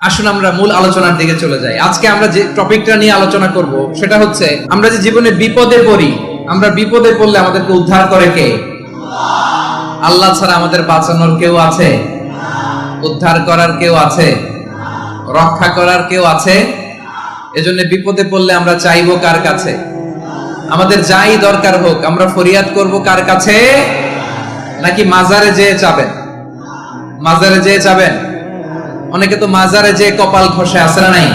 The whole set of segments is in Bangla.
আসুন আমরা মূল আলোচনার দিকে চলে যাই। আজকে আমরা যে টপিকটা নিয়ে আলোচনা করব সেটা হচ্ছে, আমরা যে জীবনে বিপদে পড়ি, আমরা বিপদে পড়লে আমাদেরকে উদ্ধার করে কে? আল্লাহ ছাড়া আমাদের বাঁচানোর কেউ আছে? উদ্ধার করার কেউ আছে? রক্ষা করার কেউ আছে? এজন্য বিপদে পড়লে আমরা চাইবো কার কাছে? আমাদের যাই দরকার হোক আমরা ফরিয়াদ করব কার কাছে? নাকি মাজারে যেয়ে চাবেন? মাজারে যেয়ে চাবেন? অনেকে তো মাজারে যে কপাল ঘষে, আছে না নাই?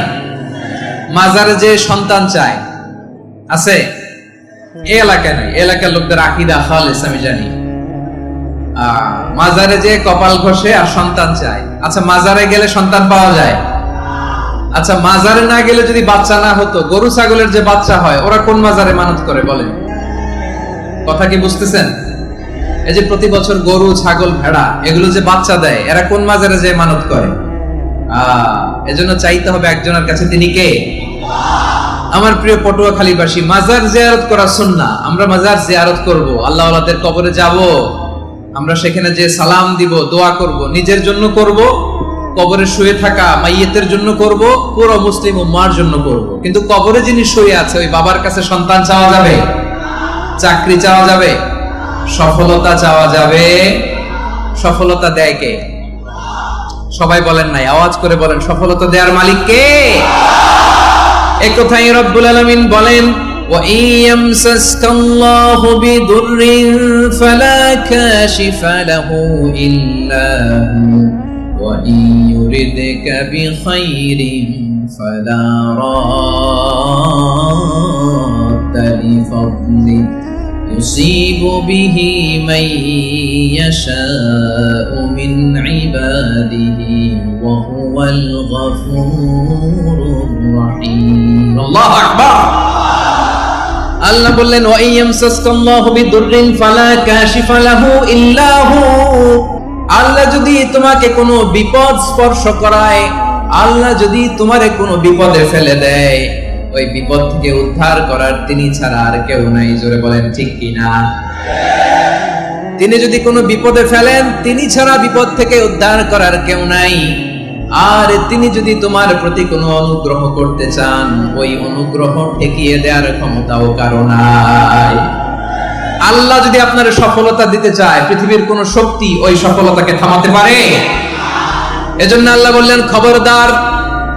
মাজারে যে সন্তান চায়, আছে? এই এলাকায় নাই, এলাকার লোকদের আকীদা খালেস আমি জানি। মাজারে যে কপাল ঘষে আর সন্তান চায়। আচ্ছা, মাজারে গেলে সন্তান পাওয়া যায়? আচ্ছা, মাজারে না গেলে যদি বাচ্চা না হতো, গরু ছাগলের যে বাচ্চা হয় ওরা কোন মাজারে মানত করে বলেন? কথা কি বুঝতেছেন? এই যে প্রতি বছর গরু ছাগল ভেড়া এগুলো যে বাচ্চা দেয়, এরা কোন মাজারে যে মানত করে? এজন্য চাইতে হবে একজনের কাছে, তিনি কে? আমার প্রিয় পটুয়াখালীবাসী, মাজার জিয়ারত করা সুন্নাহ। আমরা মাজার জিয়ারত করব, আল্লাহ ওয়ালাদের কবরে যাব, আমরা সেখানে যে সালাম দিব, দোয়া করব, নিজের জন্য করব, কবরে শুয়ে থাকা মাইয়েতের জন্য করব, পুরো মুসলিম উম্মার জন্য করব। কিন্তু কবরে যিনি শুয়ে আছে ওই বাবার কাছে সন্তান চাওয়া যাবে? চাকরি চাওয়া যাবে? সফলতা চাওয়া যাবে? সফলতা দেয় কে? সবাই বলেন নাই, আওয়াজ করে বলেন, সফলতা দেওয়ার মালিক কে? এই কথাই রব্বুল আলামিন বলেন, ওয়া ইয়ামসাসকাল্লাহু বিদুররিন ফালা কাশিফা লাহু ইল্লা হু ওয়া ইয়ুরিদকা বিখাইরিন ফালা রাদ্দা লিফাদলি يصيب به من يشاء من عباده وهو الغفور الرحيم الله أكبر আল্লাহ বললেন, ওয়া ইয়ামসাসকাল্লাহু বিদুররিন ফালা কাশিফা লাহু ইল্লা হু। আল্লাহ যদি তোমাকে কোনো বিপদ স্পর্শ করায়, আল্লাহ যদি তোমারে কোনো বিপদে ফেলে দেয়, ওই বিপদ থেকে উদ্ধার করার তিনি ছাড়া আর কেউ নাই। জোরে বলেন ঠিক কিনা? তিনি যদি কোনো বিপদে ফেলেন, তিনি ছাড়া বিপদ থেকে উদ্ধার করার কেউ নাই। আর তিনি যদি তোমার প্রতি কোনো অনুগ্রহ করতে চান, ওই অনুগ্রহ ঠেকিয়ে দেওয়ার ক্ষমতাও কারো নাই। আল্লাহ যদি আপনার সফলতা দিতে চায়, পৃথিবীর কোন শক্তি ওই সফলতাকে থামাতে পারে? এজন্য আল্লাহ বললেন, খবরদার,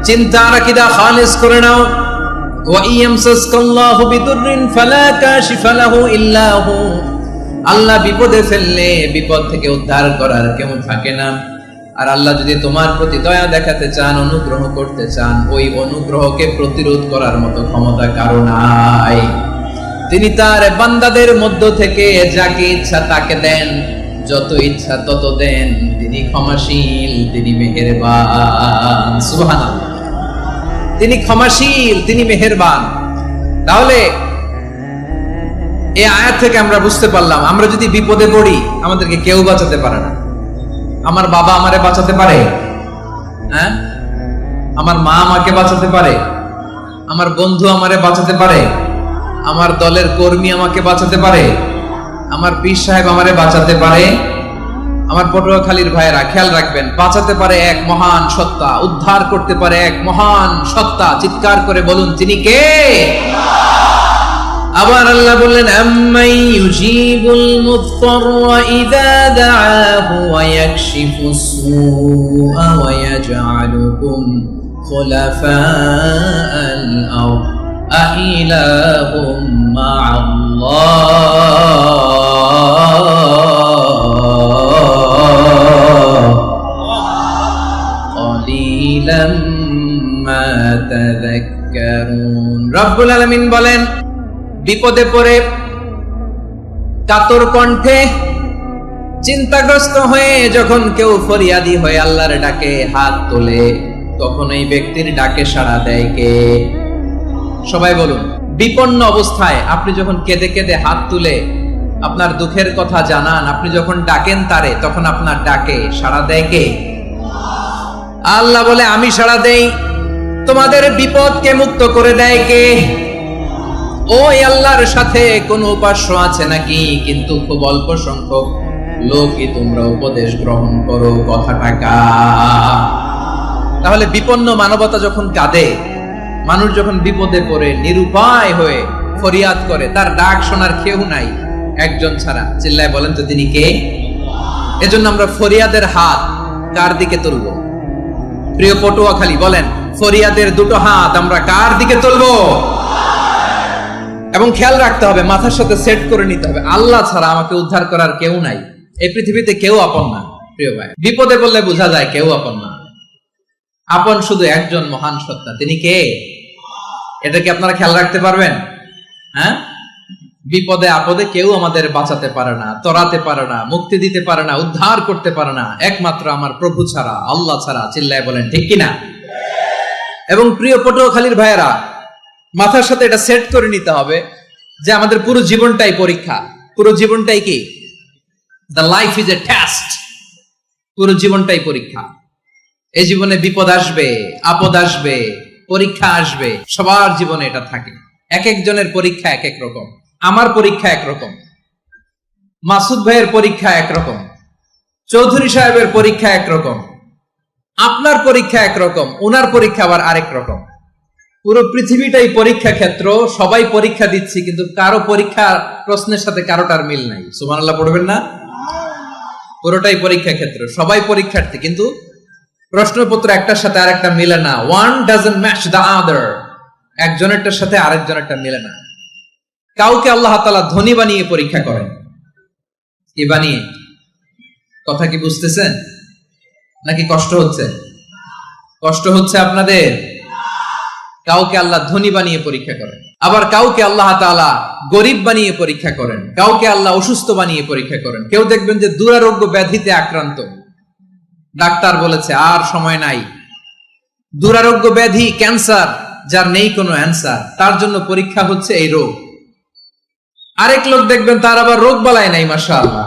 চিন্তা আর আকীদা খালিস করে নাও। আল্লাহ বিপদে ফেললে বিপদ থেকে উদ্ধার করার কেউ থাকে না। আর আল্লাহ যদি তোমার প্রতি দয়া দেখাতে চান, অনুগ্রহ করতে চান, ওই অনুগ্রহকে প্রতিরোধ করার মতো ক্ষমতা কারো নাই। তিনি তার বান্দাদের মধ্য থেকে যাকে ইচ্ছা তাকে দেন, যত ইচ্ছা তত দেন। তিনি ক্ষমাশীল, তিনি মেহেরবান। সুবহানাল্লাহ। তিনি ক্ষমাশীল, তিনি মেহেরবান। তাহলে এই আয়াত থেকে আমরা বুঝতে পারলাম, আমরা যদি বিপদে পড়ি আমাদেরকে কেউ বাঁচাতে পারে না। আমার বাবা আমারে বাঁচাতে পারে? হ্যাঁ? আমার মা আমাকে বাঁচাতে পারে? আমার বন্ধু আমারে বাঁচাতে পারে? আমার দলের কর্মী আমাকে বাঁচাতে পারে? আমার পীর সাহেব আমারে বাঁচাতে পারে? আমার পটুয়াখালীর ভাইয়েরা খেয়াল রাখবেন, বাঁচাতে পারে এক মহান সত্তা, উদ্ধার করতে পারে এক মহান সত্তা। চিৎকার করে বলুন, তিনি কে? আবার আল্লাহ বললেন, আম্মাই ইউজিবুল মুযতাররা ইযা দাআহু ওয়া ইয়াকশিফুস সুআ ওয়া ইয়াজআলুকুম খুলাফাআল আরদ আইলাহুম মা'আল্লাহ ক্বালিলাম মা তাযাক্কারুন। রব্বুল আলামিন বলেন, বিপদে পড়ে কাতর কণ্ঠে চিন্তাগ্রস্ত হয়ে যখন কেউ ফরিয়াদি হয়ে আল্লাহর ডাকে হাত তোলে, তখন এই ব্যক্তির ডাকে সাড়া দেয় কে? সবাই বলুন। বিপন্ন অবস্থায় আপনি যখন কেঁদে কেঁদে হাত তুলে আপনার দুঃখের কথা জানান, আপনি যখন ডাকেন তারে, তখন আপনার ডাকে সাড়া দেয় কে? আল্লাহ বলে, আমি সাড়া দেই। তোমাদের বিপদকে মুক্ত করে দেয় কে? ওই আল্লাহর সাথে কোন উপাস্য আছে নাকি? কিন্তু খুব অল্প সংখ্যক লোকই তোমরা উপদেশ গ্রহণ করো। কথাটা তাহলে বিপন্ন মানবতা যখন কাঁদে, মানুষ যখন বিপদে পড়ে নিরুপায় হয়ে ফরিয়াদ করে, তার ডাক শোনার কেউ নাই একজন ছাড়া। চিল্লায় বলেন তো তিনি কে? এজন্য আমরা ফরিয়াদের হাত কার দিকে তুলব? প্রিয় পটুয়াখালী বলেন, ফরিয়াদের দুটো হাত আমরা কার দিকে তুলবো? এবং খেয়াল রাখতে হবে, মাথার সাথে সেট করে নিতে হবে, আল্লাহ ছাড়া আমাকে উদ্ধার করার কেউ নাই। এই পৃথিবীতে কেউ আপন না। প্রিয় ভাই, বিপদে বললে বোঝা যায় কেউ আপন না। আপন শুধু একজন মহান সত্তা, তিনি কে? এটা কি আপনারা খেয়াল রাখতে পারবেন? হ্যাঁ, বিপদে আপদে কেউ আমাদের বাঁচাতে পারে না, তরাতে পারে না, মুক্তি দিতে পারে না, উদ্ধার করতে পারে না, একমাত্র আমার প্রভু ছাড়া, আল্লাহ ছাড়া। চিল্লায় বলেন ঠিক কিনা? এবং প্রিয় পটুয়াখালীর ভাইয়েরা, মাথার সাথে এটা সেট করে নিতে হবে যে আমাদের পুরো জীবনটাই পরীক্ষা। পুরো জীবনটাই কি? The life is a test. পুরো জীবনটাই পরীক্ষা। এই জীবনে বিপদ আসবে, আপদ আসবে, পরীক্ষা আসবে, সবার জীবনে এটা থাকে। এক একজনের পরীক্ষা এক এক রকম। আমার পরীক্ষা একরকম, মাসুদ ভাইয়ের পরীক্ষা একরকম, চৌধুরী সাহেবের পরীক্ষা একরকম, আপনার পরীক্ষা একরকম, ওনার পরীক্ষা আবার আরেক রকম। পুরো পৃথিবীটাই পরীক্ষা ক্ষেত্র, সবাই পরীক্ষা দিচ্ছি, কিন্তু কারো পরীক্ষা প্রশ্নের সাথে কারোটার মিল নাই। সুবহানাল্লাহ পড়বেন না? পুরোটাই পরীক্ষা ক্ষেত্র, সবাই পরীক্ষার্থী, কিন্তু প্রশ্নপত্র একটার সাথে আরেকটা মিলে না। One doesn't match the other. একজনেরটার সাথে আরেকজনেরটা মিলে না। কাউকে আল্লাহ তাআলা ধনী বানিয়ে পরীক্ষা করেন। কি বানিয়ে? কথা কি বুঝতেছেন নাকি কষ্ট হচ্ছে? কষ্ট হচ্ছে আপনাদের? কাউকে আল্লাহ ধনী বানিয়ে পরীক্ষা করেন, আবার কাউকে আল্লাহ তাআলা গরিব বানিয়ে পরীক্ষা করেন, কাউকে আল্লাহ অসুস্থ বানিয়ে পরীক্ষা করেন। কেউ দেখবেন যে দুরারোগ্য ব্যাধিতে আক্রান্ত, ডাক্তার বলেছে আর সময় নাই, দুরারোগ্য ব্যাধি, ক্যান্সার, যার নেই কোনো অ্যান্সার, তার জন্য পরীক্ষা হচ্ছে এই রোগ। আরেক লোক দেখবেন তার আবার রোগ বালাই নাই, মাশাআল্লাহ,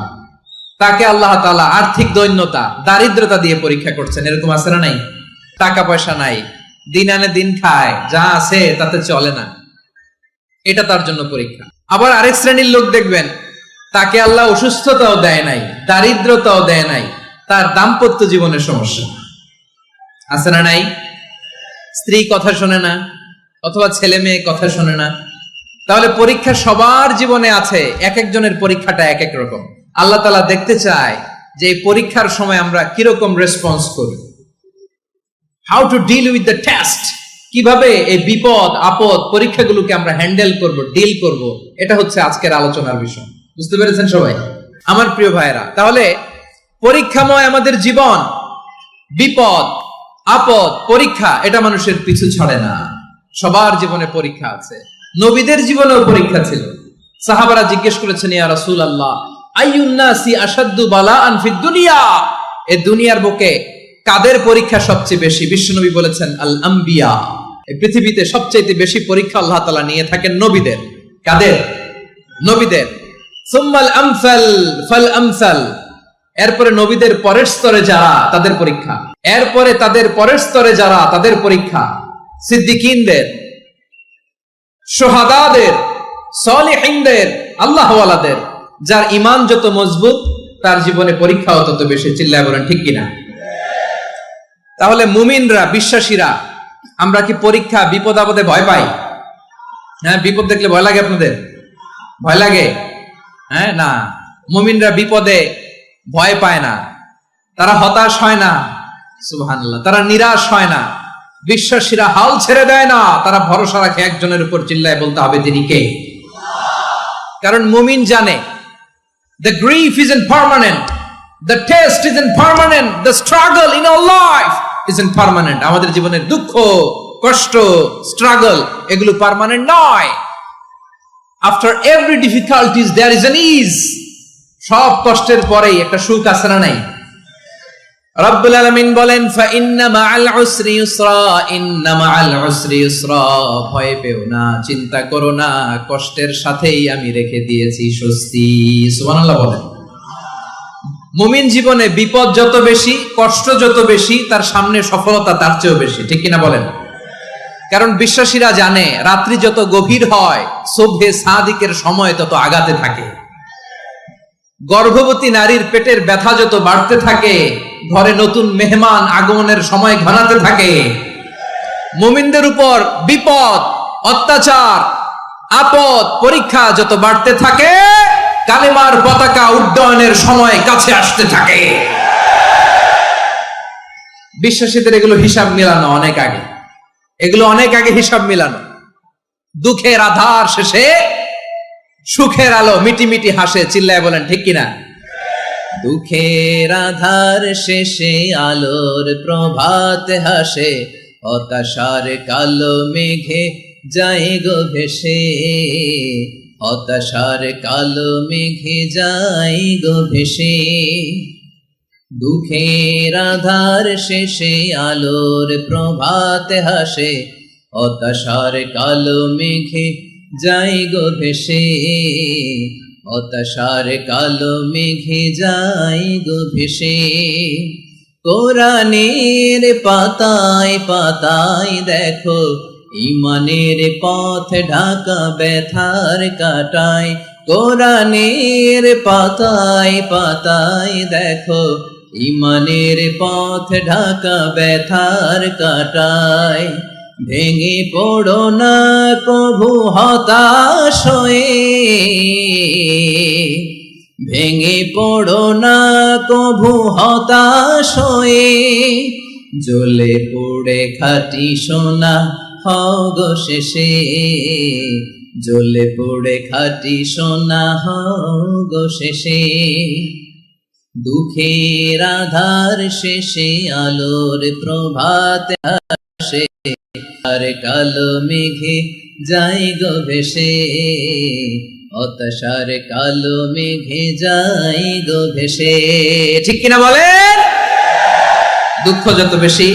তাকে আল্লাহ তাআলা আর্থিক দৈন্যতা, দারিদ্রতা দিয়ে পরীক্ষা করছেন। এরকম আছে না নাই? টাকা পয়সা নাই, দিন আনে দিন খায়, যা আছে তাতে চলে না, এটা তার জন্য পরীক্ষা। আবার আরেক শ্রেণীর লোক দেখবেন তাকে আল্লাহ অসুস্থতাও দেয় নাই, দারিদ্রতাও দেয় নাই, তার দাম্পত্য জীবনের সমস্যা আছে না নাই? স্ত্রী কথা শোনে না, অথবা ছেলে মেয়ে কথা শোনে না। তাহলে পরীক্ষা সবার জীবনে আছে, এক একজনের পরীক্ষাটা এক এক রকম। আল্লাহ তাআলা দেখতে চায় যে এই পরীক্ষার সময় আমরা কিরকম রেসপন্স করি, how to deal with the test, কিভাবে এই বিপদ আপদ পরীক্ষাগুলোকে আমরা হ্যান্ডেল করব, ডিল করব। এটা হচ্ছে আজকের আলোচনার বিষয়। বুঝতে পেরেছেন সবাই? আমার প্রিয় ভাইরা, তাহলে পরীক্ষাময় আমাদের জীবন, বিপদ আপদ পরীক্ষা, এটা মানুষের পিছু ছাড়ে না। সবার জীবনে পরীক্ষা আছে। নবীদের জীবনেও পরীক্ষা ছিল। সাহাবারা জিজ্ঞেস করেছেন, ইয়া রাসূলুল্লাহ, আইয়ুন নাসি আশাদ্দু বালাআন ফিদ দুনিয়া, এই দুনিয়ার বুকে কাদের পরীক্ষা সবচেয়ে বেশি? বিশ্বনবী বলেছেন, আল আম্বিয়া। এই পৃথিবীতে সবচেয়ে বেশি পরীক্ষা আল্লাহ তাআলা নিয়ে থাকেন নবীদের। কাদের? নবীদের। সুম্মাল আমসাল ফাল আমসাল, এরপরে নবীদের পরের স্তরে যারা, তাদের পরীক্ষা। এরপরে তাদের পরের স্তরে যারা, তাদের পরীক্ষা। সিদ্দিকিনদের, শুহাদাদের, সালিহিনদের, আল্লাহওয়ালাদের। যার ঈমান যত মজবুত, তার জীবনে পরীক্ষাও তত বেশি। চিল্লায় বলেন ঠিক কিনা? তাহলে মুমিনরা, বিশ্বাসীরা, আমরা কি পরীক্ষা বিপদ আপদে ভয় পাই? হ্যাঁ, বিপদ দেখলে ভয় লাগে আপনাদের? ভয় লাগে? হ্যাঁ, না, মুমিনরা বিপদে ভয় পায় না, তারা হতাশ হয় না, সুবহানাল্লাহ, তারা নিরাশ হয় না। বিশ্বাসীরা হাল ছেড়ে দেয় না, তারা ভরসা রাখে একজনের উপর। চিল্লায় বলতে হবে তিনি কে? কারণ মুমিন জানে, the grief isn't permanent, the test isn't permanent, the struggle in our life isn't permanent. আমাদের জীবনের দুঃখ, কষ্ট, স্ট্রাগল, এগুলো পার্মানেন্ট নয়। After every difficulties there is an ease. সব কষ্টের পরেই একটা সুখ আছে না নাই? রব্বুল আলামিন বলেন, ফা ইন্না মাআল উসরি ইউসরা, ইন্না মাআল উসরি ইউসরা, ভয় পেও না, চিন্তা করো না, কষ্টের সাথেই আমি রেখে দিয়েছি স্বস্তি। সুবহানাল্লাহ বলেন। মুমিন জীবনে বিপদ যত বেশি, কষ্ট যত বেশি, তার সামনে সফলতা তার চেয়েও বেশি। ঠিক কিনা বলেন? কারণ বিশ্বাসীরা জানে, রাত্রি যত গভীর হয়, সুবহে সাদিকের সময় তত আগাতে থাকে। গর্ভবতী নারীর পেটের ব্যথা যত বাড়তে থাকে, ঘরে নতুন মেহমান আগমনের সময় ঘনাতে থাকে। মুমিনদের উপর বিপদ, অত্যাচার, আপদ, পরীক্ষা যত বাড়তে থাকে, কালেমার পতাকা উড্ডয়নের সময় কাছে আসতে থাকে। বিশ্বাসীদের এগুলো হিসাব মিলানো অনেক আগে, এগুলো অনেক আগে হিসাব মিলানো। দুঃখের আধার শেষে সুখের আলো মিটি মিটি হাসে, চিল্লায় বলেন ঠিক কিনা? দুঃখের আধার শেষে আলোর প্রভাত হাসে, হতাশার কালো মেঘে যায় গো ভেসে, হতাশার কালো মেঘে যায় গো ভেসে। দুঃখের আধার শেষে আলোর প্রভাত হাসে, হতাশার কালো মেঘে যায় গো ভেসে, হতাশার কালো মেঘে যায় গো ভেসে। কোরআনের পাতায় পাতায় দেখো ঈমানের পথ ঢাকা ব্যথার কাটায়। কোরআনের পাতায় পাতায় দেখো ঈমানের পথ ঢাকা ব্যথার কাটায়। ভেঙে পড়ো না কভু হতাশ হয়ে, ভেঙে পড়ো না কভু হতাশ হয়ে, জ্বলে পড়ে খাঁটি সোনা হও গো শেষে, জ্বলে পড়ে খাঁটি সোনা হও গো শেষে। দুঃখের আধার শেষে আলোর প্রভাত আসে, আর কালো মেঘে যাই গো ভেসে, হতাশার কালো মেঘে যাই গো ভেসে। ঠিক কিনা বলেন? দুঃখ যত বেশি,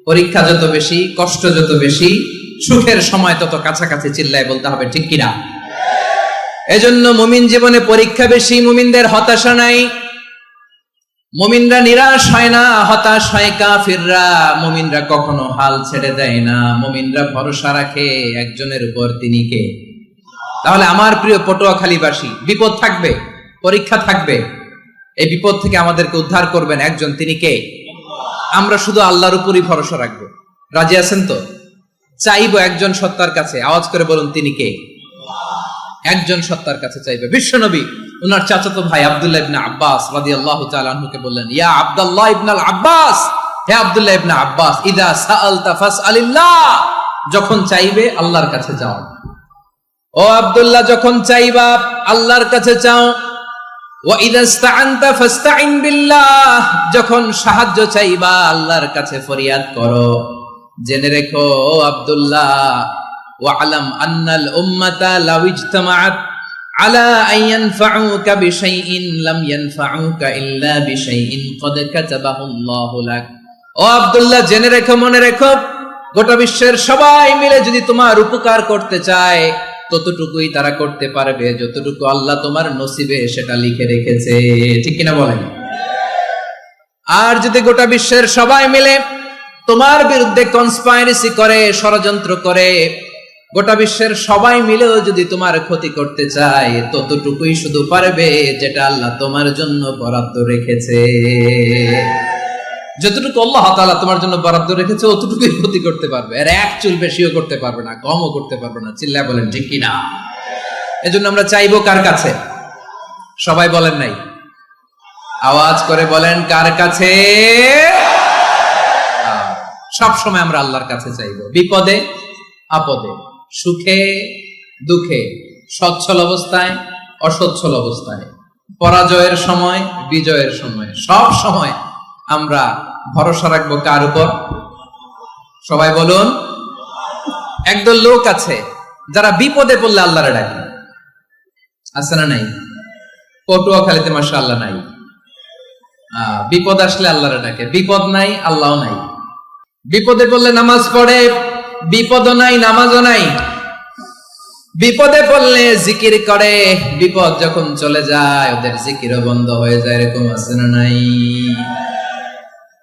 পরীক্ষা যত বেশি, কষ্ট যত বেশি, সুখের সময় তত কাছাকাছি, চিল্লায় বলতে হবে ঠিক কিনা? এজন্য মুমিন জীবনে পরীক্ষা বেশি, মুমিনদের হতাশা নাই। মুমিনরা নিরাশ হয় না, হতাশ হয় কাফিররা। মুমিনরা কখনো হাল ছেড়ে দেয় না, মুমিনরা ভরসা রাখে একজনের উপর, তিনি কে? তাহলে আমার প্রিয় পটুয়াখালীবাসী, বিপদ থাকবে, পরীক্ষা থাকবে, এই বিপদ থেকে আমাদেরকে উদ্ধার করবেন একজন, তিনি কে? আমরা শুধু আল্লাহর উপরই ভরসা রাখবো। রাজি আছেন তো? চাইবো একজন সত্তার কাছে, আওয়াজ করে বলুন তিনি কে? একজন সত্তার কাছে চাইবে। বিশ্বনবী ওনার চাচাতো ভাই আব্দুল্লাহ ইবনে আব্বাস রাদিয়াল্লাহু তাআলা আনহুকে বললেন, ইয়া আব্দুল্লাহ ইবনুল আব্বাস, হে আব্দুল্লাহ ইবনে আব্বাস, ইদা সাআলতা ফাসআলিল্লাহ, যখন চাইবে আল্লাহর কাছে যাও। ও আব্দুল্লাহ, যখন চাইবা আল্লাহর কাছে চাও। ওয়া ইদা ইসতাআনতা ফাসতাইন বিল্লাহ, যখন সাহায্য চাইবা আল্লাহর কাছে ফরিয়াদ করো। জেনে রেখো ও আব্দুল্লাহ, ওয়া'লাম আন্নাল উম্মাতা লাউ ইজতামাআত আলা আন ইয়ানফাউকা বিশাইইন লাম ইয়ানফাউকা ইল্লা বিশাইইন ক্বাদ কাতাবাহু আল্লাহু লাক। ও আব্দুল্লাহ, জেনে রেখো, মনে রেখো, গোটা বিশ্বের সবাই মিলে যদি তোমার উপকার করতে চায়, ততটুকুই তারা করতে পারবে যতটুকু আল্লাহ তোমার নসিবে সেটা লিখে রেখেছে। ঠিক কিনা বলেন? আর যদি গোটা বিশ্বের সবাই মিলে তোমার বিরুদ্ধে কনস্পাইরেসি করে, ষড়যন্ত্র করে, গোটা বিশ্বের সবাই মিলেও যদি তোমার ক্ষতি করতে চায়, ততটুকুই শুধু পারবে যেটা আল্লাহ তোমার জন্য বরাদ্দ রেখেছে। যতটুকু আল্লাহ তাআলা তোমার জন্য বরাদ্দ রেখেছে অতটুকুই ক্ষতি করতে পারবে, আর এক চুল বেশিও করতে পারবে না, কমও করতে পারবে না। চিল্লায় বলেন ঠিক কিনা? এজন্য আমরা চাইবো কার কাছে? সবাই বলেন নাই, আওয়াজ করে বলেন কার কাছে? সব সময় আমরা আল্লাহর কাছে চাইবো, বিপদে আপদে, সুখে দুঃখে, সচ্ছল অবস্থায় অসচ্ছল অবস্থায়, পরাজয়ের সময় বিজয়ের সময়, সব সময় আমরা ভরসা রাখবো কার উপর? সবাই বলুন। একদল লোক আছে যারা বিপদে পড়লে আল্লাহরে ডাকে, আছে না নাই? পটুয়াখালীতে মাশাআল্লাহ নাই। বিপদ আসলে আল্লাহরে ডাকে, বিপদ নাই আল্লাহও নাই। বিপদে পড়লে নামাজ পড়ে, বিপদও নাই নামাজও নাই। বিপদে পড়লে জিকির করে, বিপদ যখন চলে যায় ওদের জিকিরও বন্ধ হয়ে যায়। এরকম আছে না নাই?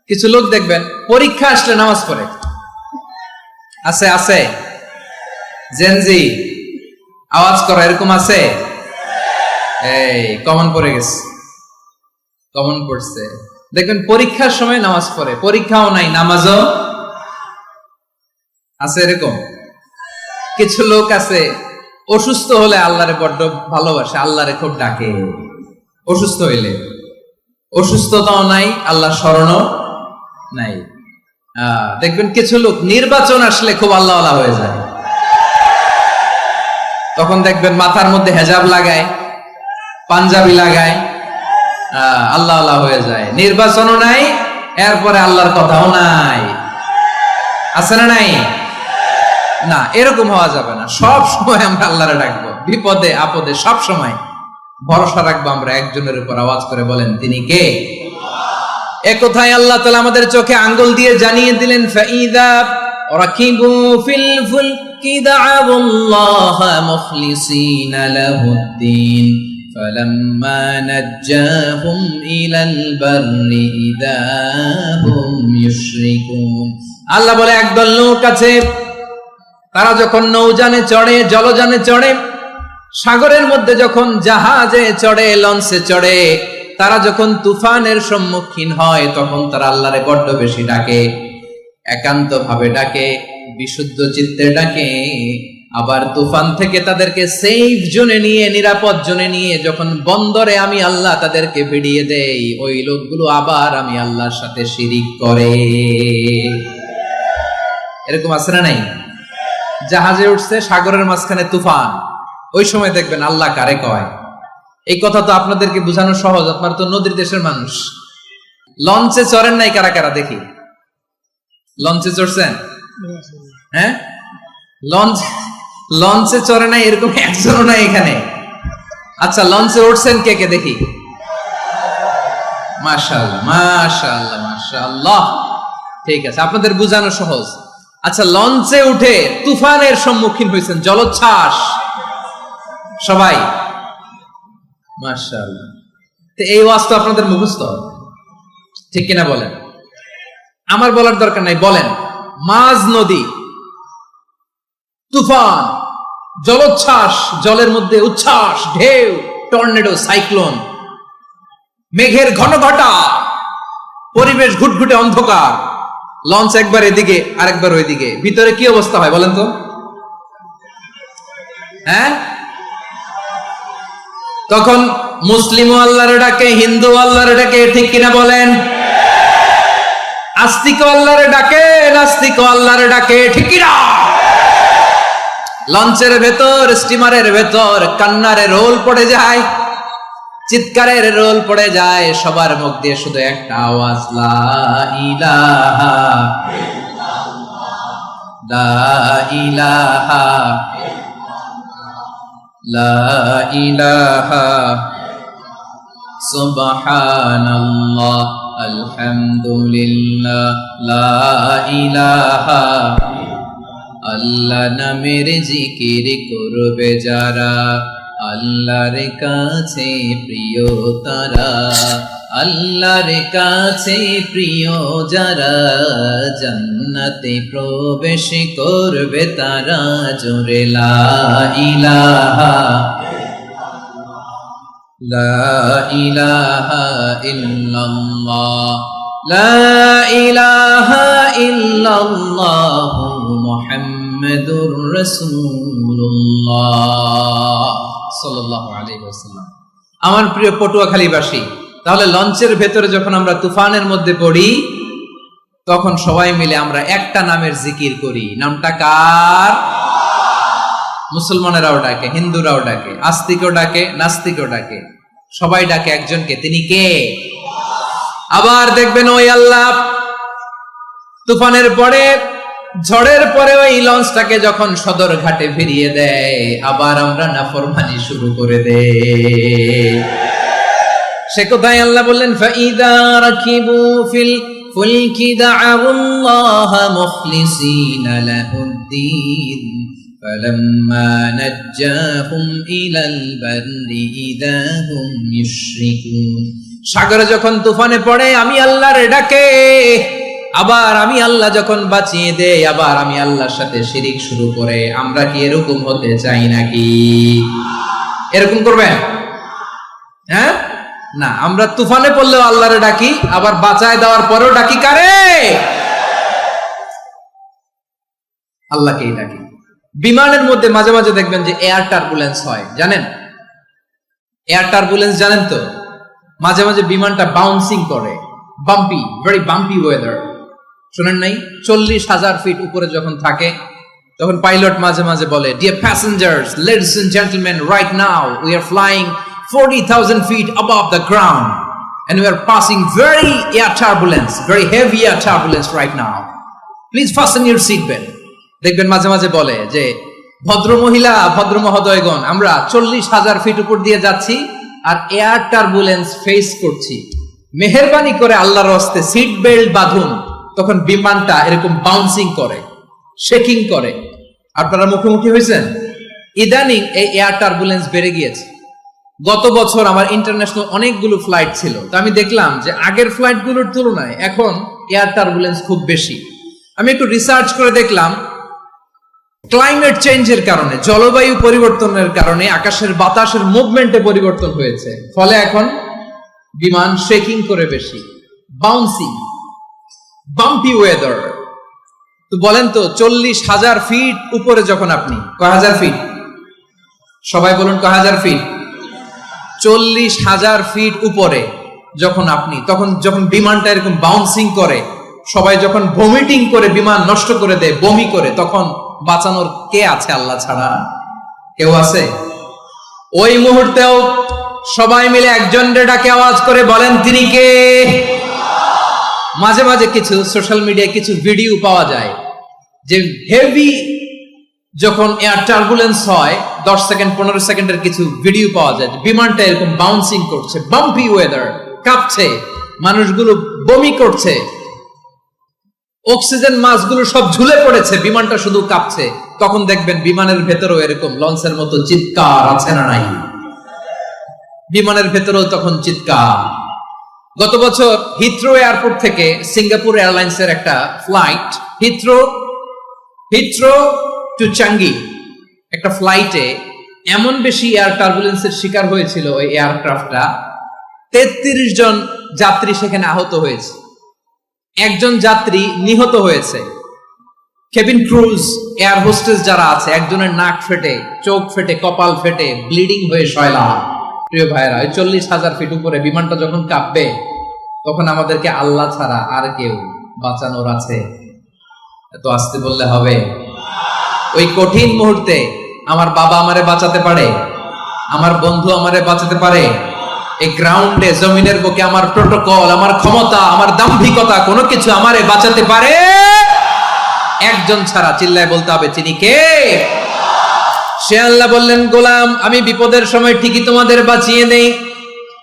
কিছু লোক দেখবেন পরীক্ষা আসলে নামাজ পড়ে, আছে আছে? জেনজি আওয়াজ করো, এরকম আছে? এই কমন পড়ে গেছে, কমন পড়ছে। দেখবেন পরীক্ষার সময় নামাজ পড়ে, পরীক্ষাও নাই নামাজও আছে। এরকম কিছু লোক আছে অসুস্থ হলে আল্লাহরে বড্ড ভালোবাসে, আল্লাহরে খুব ডাকে। অসুস্থ হইলে অসুস্থতাও নাই, আল্লাহ স্মরণও নাই। দেখবেন কিছু লোক নির্বাচন আসলে খুব আল্লাহওয়ালা হয়ে যায়। তখন দেখবেন মাথার মধ্যে হেজাব লাগায়, পাঞ্জাবি লাগায়, আল্লাহওয়ালা হয়ে যায়। নির্বাচনও নাই, এরপরে আল্লাহর কথাও নাই। আছে না নাই? না, এরকম হওয়া যাবে না। সব সময় আমরা আল্লাহরে ডাকবো, বিপদে আপদে সব সময় ভরসা রাখবো আমরা একজনের উপর। আওয়াজ করে বলেন, তিনি কে? এ কথায় আল্লাহ তাআলা আমাদের চোখে আঙ্গুল দিয়ে জানিয়ে দিলেন, ফাইদা রাকিবু ফিল ফুলকি দা'আবুল্লাহা মুখলিসিনা লাহুদ্দিন ফালাম্মা নাজ্জাহুম ইলাল বাররি ইযা হুম ইউশরিকুন। আল্লাহ বলে, একদল লোক আছে, তারা যখন নৌযানে চড়ে, জলযানে চড়ে, সাগরের মধ্যে যখন জাহাজে চড়ে, লঞ্চে চড়ে, তারা যখন তুফানের সম্মুখীন হয়, তখন তারা আল্লাহরে বড্ড বেশি ডাকে, একান্ত ভাবে ডাকে, বিশুদ্ধ চিত্তে ডাকে। আবার তুফান থেকে তাদেরকে সেফ জোনে নিয়ে, নিরাপদ জোনে নিয়ে যখন বন্দরে আমি আল্লাহ তাদেরকে ভিড়িয়ে দেই, ওই লোকগুলো আবার আমি আল্লাহর সাথে শিরিক করে। এরকম আছে না নাই? জাহাজে উঠছে, সাগরের মাঝখানে তুফান, ওই সময় দেখবেন আল্লাহ কারে কয়। এই কথা তো আপনাদেরকে বোঝানো সহজ, আপনারা তো নদীর দেশের মানুষ। লঞ্চে চড়েন নাই কারা কারা? দেখি, লঞ্চে চড়ছেন? হ্যাঁ, লঞ্চে চড়ে নাই এরকম একজনও নাই এখানে। আচ্ছা, লঞ্চে উঠছেন কে কে? দেখি। মাশাআল্লাহ, মাশাআল্লাহ, মাশাআল্লাহ। ঠিক আছে, আপনাদের বোঝানো সহজ। আচ্ছা, লঞ্চে উঠে তুফানের সম্মুখীন হয়েছেন, জলোচ্ছ্বাস সবাই? মাশাআল্লাহ। তো এই ওয়াজ তো আপনাদের মুখস্থ, ঠিক কিনা বলেন? আমার বলার দরকার নাই, বলেন। মাঝ নদী, তুফান, জলোচ্ছ্বাস, জলের মধ্যে উচ্ছ্বাস, ঢেউ, টর্নেডো, সাইক্লোন, মেঘের ঘন ঘটা, পরিবেশ ঘুটঘুটে অন্ধকার, লঞ্চ একবার এদিকে আরেকবার ওইদিকে, ভিতরে কি অবস্থা হয় বলেন তো? হ্যাঁ, তখন মুসলিম আল্লাহর ডাকে, হিন্দু আল্লাহর ডাকে, ঠিক কিনা বলেন? আস্তিক আল্লাহর ডাকে, নাস্তিক আল্লাহর ডাকে, ঠিক কিনা? লঞ্চের ভেতর, স্টিমারের ভেতর কান্নারে রোল পড়ে যায়, চিৎকারের রোল পড়ে যায়, সবার মুখ দিয়ে শুধু একটা আওয়াজ, লা ইলাহা ইল্লাল্লাহ, লা ইলাহা লা ইলাহা সুবহানাল্লাহ আলহামদুলিল্লাহ লা ইলাহা। আল্লাহ নামের জিকির করবে যারা, আল্লাহর কাছে প্রিয় তারা, আল্লাহর কাছে প্রিয় যারা, জান্নাতে প্রবেশ করবে তারা, জোরে লা ইলাহা লা ইলাহা ইল্লাল্লাহ, লা ইলাহা ইল্লাল্লাহ মুহাম্মাদুর রাসূলুল্লাহ সাল্লাল্লাহু আলাইহি ওয়াসাল্লাম। আমার প্রিয় পটুয়াখালীবাসী, তাহলে লঞ্চের ভেতরে যখন আমরা তুফানের মধ্যে পড়ি, তখন সবাই মিলে আমরা একটা নামের জিকির করি। নামটা কার? মুসলমানেরাও ডাকে, হিন্দুরাও ডাকে, আস্তিকও ডাকে, নাস্তিকও ডাকে, সবাই ডাকে একজনকে, তিনি কে? আবার দেখবেন ওই আল্লাহ তুফানের পরে, ঝড়ের পরে ওই লঞ্চটাকে যখন সদর ঘাটে ফিরিয়ে দেয়, আবার আমরা নাফরমানি শুরু করে দেই। সে কোথায় আল্লাহ বললেন, ফাইদা রাকিবু ফিল ফুলকি দা'আবুল্লাহা মুখলিসিনা লাহুদ্দিন ফালাম্মা নাজ্জাহুম ইলাল বাররি ইযা হুম ইউশরিকুন। সাগরে যখন তুফানে পড়ে আমি আল্লাহর ডাকে, আবার আমি আল্লাহ যখন বাঁচিয়ে দেই, আবার আমি আল্লাহর সাথে শিরিক শুরু করে। আমরা কি এরকম হতে চাই নাকি? এরকম করবেন? হ্যাঁ, না, আমরা তুফানে পড়লেও আল্লাহরে ডাকি, আবার বাঁচায় দেওয়ার পরেও ডাকি কারে? আল্লাহকেই ডাকি। বিমানের মধ্যে মাঝে মাঝে দেখবেন যে এয়ার টার্বুলেন্স হয়, জানেন? এয়ার টার্বুলেন্স জানেন তো? মাঝে মাঝে বিমানটা বাউন্সিং করে, বাম্পি, ভেরি বাম্পি ওয়েদার। শোনেন নাই? 40,000 ফিট উপরে যখন থাকে তখন পাইলট মাঝে মাঝে বলে, dear passengers, ladies and gentleman, right now we are flying 40,000 feet above the ground and we are passing very air turbulence, very heavy air turbulence right now. Please fasten your seat belt. দেখবেন মাঝে মাঝে বলে যে, ভদ্র মহিলা, ভদ্র মহোদয়গণ, আমরা 40,000 ফিট উপর দিয়ে যাচ্ছি আর এয়ার টার্বুলেন্স ফেস করছি, মেহেরবানি করে আল্লাহর হস্তে সিট বেল্ট বাঁধুন। তখন বিমানটা এরকম বাউন্সিং করে, শেকিং করে। আপনারা মুখোমুখি হয়েছেন? ইদানিং এই এয়ার টার্বুলেন্স বেড়ে গিয়েছে। গত বছর আমার ইন্টারন্যাশনাল অনেকগুলো ফ্লাইট ছিল, তো আমি দেখলাম যে আগের ফ্লাইটগুলোর তুলনায় এখন এয়ার টার্বুলেন্স খুব বেশি। আমি একটু রিসার্চ করে দেখলাম, ক্লাইমেট চেঞ্জের কারণে, জলবায়ু পরিবর্তনের কারণে আকাশের বাতাসের মুভমেন্টে পরিবর্তন হয়েছে, ফলে এখন বিমান শেকিং করে বেশি, বাউন্সিং, বাম্পি ওয়েদার। তো বলেন তো, 40,000 ফিট উপরে যখন আপনি, কয় হাজার ফিট? সবাই বলুন কয় হাজার ফিট? 40,000 ফিট উপরে যখন আপনি, তখন যখন বিমানটা এরকম বাউন্সিং করে, সবাই যখন ভমিটিং করে বিমান নষ্ট করে দেয়, বমি করে, তখন বাঁচানোর কে আছে আল্লাহ ছাড়া? কেউ আছে? ওই মুহূর্তেও সবাই মিলে একজনের ডাকে আওয়াজ করে বলেন, তিনি কে? মাঝে মাঝে কিছু সোশ্যাল মিডিয়ায় কিছু ভিডিও পাওয়া যায় যে হেভি যখন এয়ার টার্বুলেন্স হয়, 10 সেকেন্ড 15 সেকেন্ডের কিছু ভিডিও পাওয়া যায়, বিমানটা এরকম বাউন্সিং করছে, বাম্পি ওয়েদার, কাঁপছে, মানুষগুলো বমি করছে, অক্সিজেন মাস্কগুলো সব ঝুলে পড়েছে, বিমানটা শুধু কাঁপছে। তখন দেখবেন বিমানের ভেতরেও এরকম লঞ্চের মতো চিৎকার আছে না নাই? বিমানের ভেতরেও তখন চিৎকার। গত বছর হিথ্রো এয়ারপোর্ট থেকে সিঙ্গাপুর এয়ারলাইন্সের একটা ফ্লাইট, হিথ্রো টু চাঙ্গি, একটা ফ্লাইটে এমন বেশি এয়ার টার্বুলেন্সের শিকার হয়েছিল ওই এয়ারক্রাফটটা, 33 জন যাত্রী সেখানে আহত হয়েছে, একজন যাত্রী নিহত হয়েছে। কেবিন ক্রুজ, এয়ার হোস্টেস যারা আছে, একজনের নাক ফেটে, চোখ ফেটে, কপাল ফেটে, ব্লিডিং হয়ে শয়লা। প্রিয় ভাইরা, ওই 40,000 ফিট উপরে বিমানটা যখন কাঁপবে, তখন আমাদেরকে আল্লাহ ছাড়া আর কেউ বাঁচানোর আছে? এত আসতে বললে হবে? ওই কঠিন মুহূর্তে আমার বাবা আমারে বাঁচাতে পারে, আমার বন্ধু আমারে বাঁচাতে পারে। এই গ্রাউন্ডে, জমিনের বুকে আমার প্রোটোকল, আমার ক্ষমতা, আমার দাম্ভিকতা, কোনো কিছু আমারে বাঁচাতে পারে একজন ছাড়া। চিল্লায় বলতে হবে, তিনি কে? সে আল্লাহ বললেন, গোলাম, আমি বিপদের সময় ঠিকই তোমাদের বাঁচিয়ে নেই।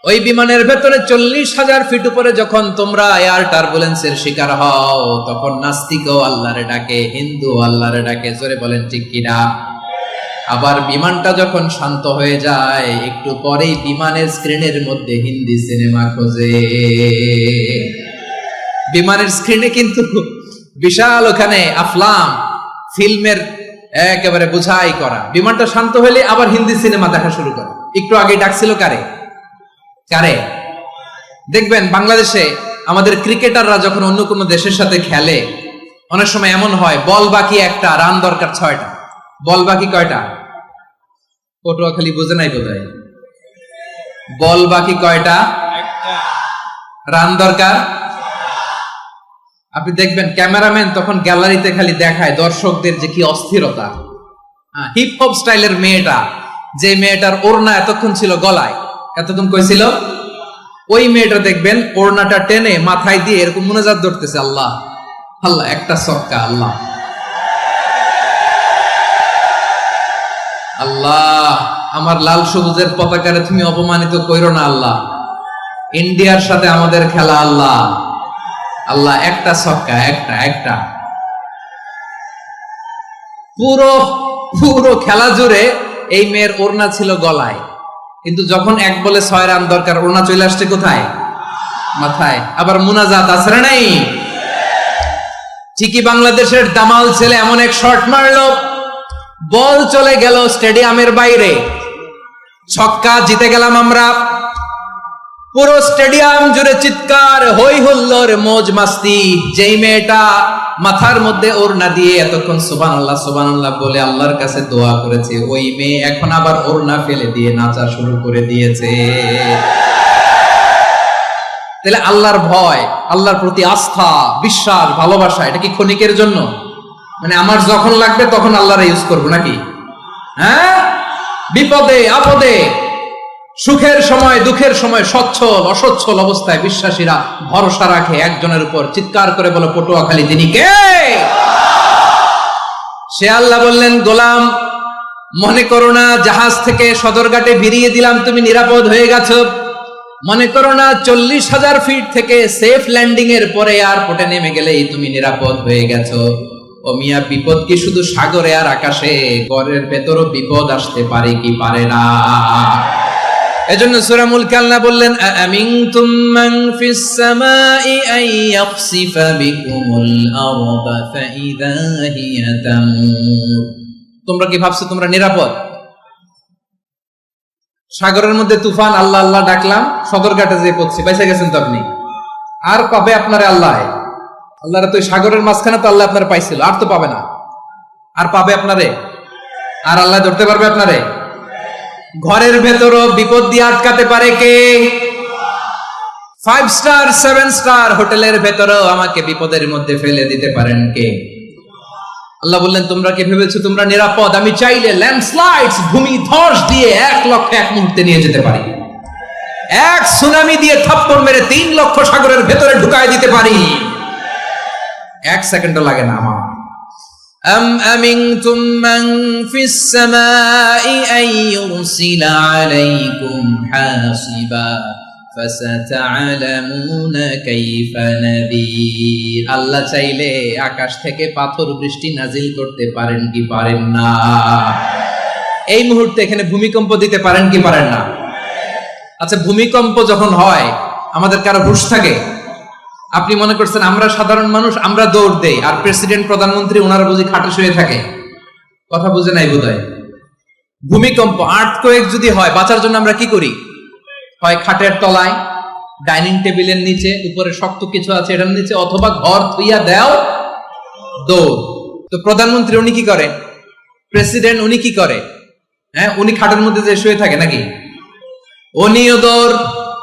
ওই বিমানের ভেতরে 40,000 ফিট উপরে যখন তোমরা এয়ার টার্বুলেন্সের শিকার হও, তখন নাস্তিকও আল্লাহরে ডাকে, হিন্দু আল্লাহরে ডাকে। জোরে বলেন ঠিক কিনা? আবার বিমানটা যখন শান্ত হয়ে যায়, একটু পরেই বিমানের স্ক্রিনের মধ্যে হিন্দি সিনেমা খোঁজে। বিমানের স্ক্রিনে কিন্তু বিশাল ওখানে আফলাম ফিল্মের একেবারে বুঝাই করা। বিমানটা শান্ত হলে আবার হিন্দি সিনেমা দেখা শুরু করে। একটু আগে ডাকছিল কারে? দেখবেন বাংলাদেশে আমাদের ক্রিকেটাররা যখন অন্য কোনো দেশের সাথে খেলে, অনেক সময় এমন হয়, বল বাকি একটা, রান দরকার 6টা। বল বাকি কয়টা? পটুয়াখালী বুঝে নাই বোধহয়। বল বাকি কয়টা? রান দরকার। আপনি দেখবেন ক্যামেরাম্যান তখন গ্যালারিতে খালি দেখায় দর্শকদের যে কি অস্থিরতা। হিপ হপ স্টাইলের মেয়েটা, যে মেয়েটার ওড়না এতক্ষণ ছিল গলায়, এতক্ষণ কইছিল, ওই মেয়েটা দেখবেন ওড়নাটা টেনে মাথায় দিয়ে এরকম মুনাজাত ধরতেছে, আল্লাহ আল্লাহ, একটা সক্কা, আল্লাহ আল্লাহ, আমার লাল সবুজের পতাকারে তুমি অপমানিত কইরো না আল্লাহ, ইন্ডিয়ার সাথে আমাদের খেলা আল্লাহ আল্লাহ, একটা সক্কা, একটা। পুরো খেলা জুড়ে এই মেয়ের ওড়না ছিল গলায়, কিন্তু যখন 1 বলে 6 রান দরকার, ওড়না চলে আসছে কোথায়? মাথায়। আবার মুনাজাত আছে না নাই? ঠিকই বাংলাদেশের দামাল ছেলে এমন এক শট মারলো, বল চলে গেল স্টেডিয়ামের বাইরে, ছক্কা, জিতে গেলাম আমরা। পুরো স্টেডিয়াম জুড়ে চিৎকার, হই হুল্লোড়, মৌজ মাস্তি। যেই মেয়েটা মাথার মধ্যে ওড়না দিয়ে এতক্ষণ সুবহানাল্লাহ সুবহানাল্লাহ বলে আল্লাহর কাছে দোয়া করেছে, ওই মেয়ে এখন আবার ওড়না ফেলে দিয়ে নাচা শুরু করে দিয়েছে। তাহলে আল্লাহর ভয়, আল্লাহর প্রতি আস্থা, বিশ্বাস, ভালোবাসা, এটা কি ক্ষণিকের জন্য? মানে আমার যখন লাগবে তখন আল্লাহর ইউজ করবো নাকি? হ্যাঁ, বিপদে আপদে, সুখের সময় দুঃখের সময়, সচ্ছল অসচ্ছল অবস্থায় বিশ্বাসীরা ভরসা রাখে একজনের উপর। চিৎকার করে বলো, পটুয়াখালী তিনি কে? সে আল্লাহ বললেন, গোলাম মনে করো না জাহাজ থেকে সদরঘাটে ভিড়িয়ে দিলাম তুমি নিরাপদ হয়ে গেছো। মনে করো না 40,000 ফিট থেকে সেফ ল্যান্ডিং এর পরে এয়ারপোর্টে নেমে গেলেই তুমি নিরাপদ হয়ে গেছো। ও মিয়া, বিপদ কি শুধু সাগরে আর আকাশে? ঘরের ভেতরও বিপদ আসতে পারে কি পারে না? এজন্য সূরা মুলক আল্লাহ বললেন, আমিনতুম মান ফিস সামাই আন ইয়াখসিফা বিকুমুল আরদা ফাইদা হিয়া তামুর। তোমরা কি ভাবছো তোমরা নিরাপদ? সাগরের মধ্যে তুফান, আল্লাহ আল্লাহ ডাকলাম, সদরঘাটে যেয়ে পড়ছি, বাইসা গেছেন তো আপনি। আর পাবে আপনারে আল্লাহ? আল্লাহরা তো সাগরের মাঝখানে তো আল্লাহ আপনারা পাইছিল, আর তো পাবে না। আর পাবে আপনারে? আর আল্লাহ ধরতে পারবে আপনারে? ঘরের ভেতরও বিপদ দিয়ে আটকাতে পারে কে? 5 স্টার 7 স্টার হোটেলের ভেতরেও আমাকে বিপদের মধ্যে ফেলে দিতে পারেন কে? আল্লাহ বললেন, তোমরা কি ভেবেছো তোমরা নিরাপদ? আমি চাইলে ল্যান্ডস্লাইডস, ভূমি ধস দিয়ে 1 লক্ষ এক মুহূর্তে নিয়ে যেতে পারি। এক সুনামি দিয়ে থাপ্পড় মেরে 3 লক্ষ সাগরের ভেতরে ঢুকায় দিতে পারি। 1 সেকেন্ডও লাগে না আমার। أم أمنتم من في السماء أن يرسل عليكم حاصبا فستعلمون كيف نذير। আল্লাহ চাইলে আকাশ থেকে পাথর বৃষ্টি নাজিল করতে পারেন কি পারেন না? এই মুহূর্তে এখানে ভূমিকম্প দিতে পারেন কি পারেন না? আচ্ছা, ভূমিকম্প যখন হয় আমাদের কারো হুঁশ থাকে? আপনি মনে করছেন আমরা সাধারণ মানুষ, আমরা দৌড় দেই, আর প্রেসিডেন্ট প্রধানমন্ত্রী ওনারা বুঝি খাটে শুয়ে থাকে? কথা বুঝে নাই বোধহয়। ভূমিকম্প, আর্থকোয়েক যদি হয়, বাঁচার জন্য আমরা কি করি? হয় খাটের তলায়, ডাইনিং টেবিলের নিচে, উপরে শক্ত কিছু আছে এটার নিচে, অথবা ঘর থুইয়া দেও দৌড়। তো প্রধানমন্ত্রী উনি কি করে? প্রেসিডেন্ট উনি কি করে? হ্যাঁ, উনি খাটের মধ্যে যে শুয়ে থাকে নাকি? উনিও দৌড়,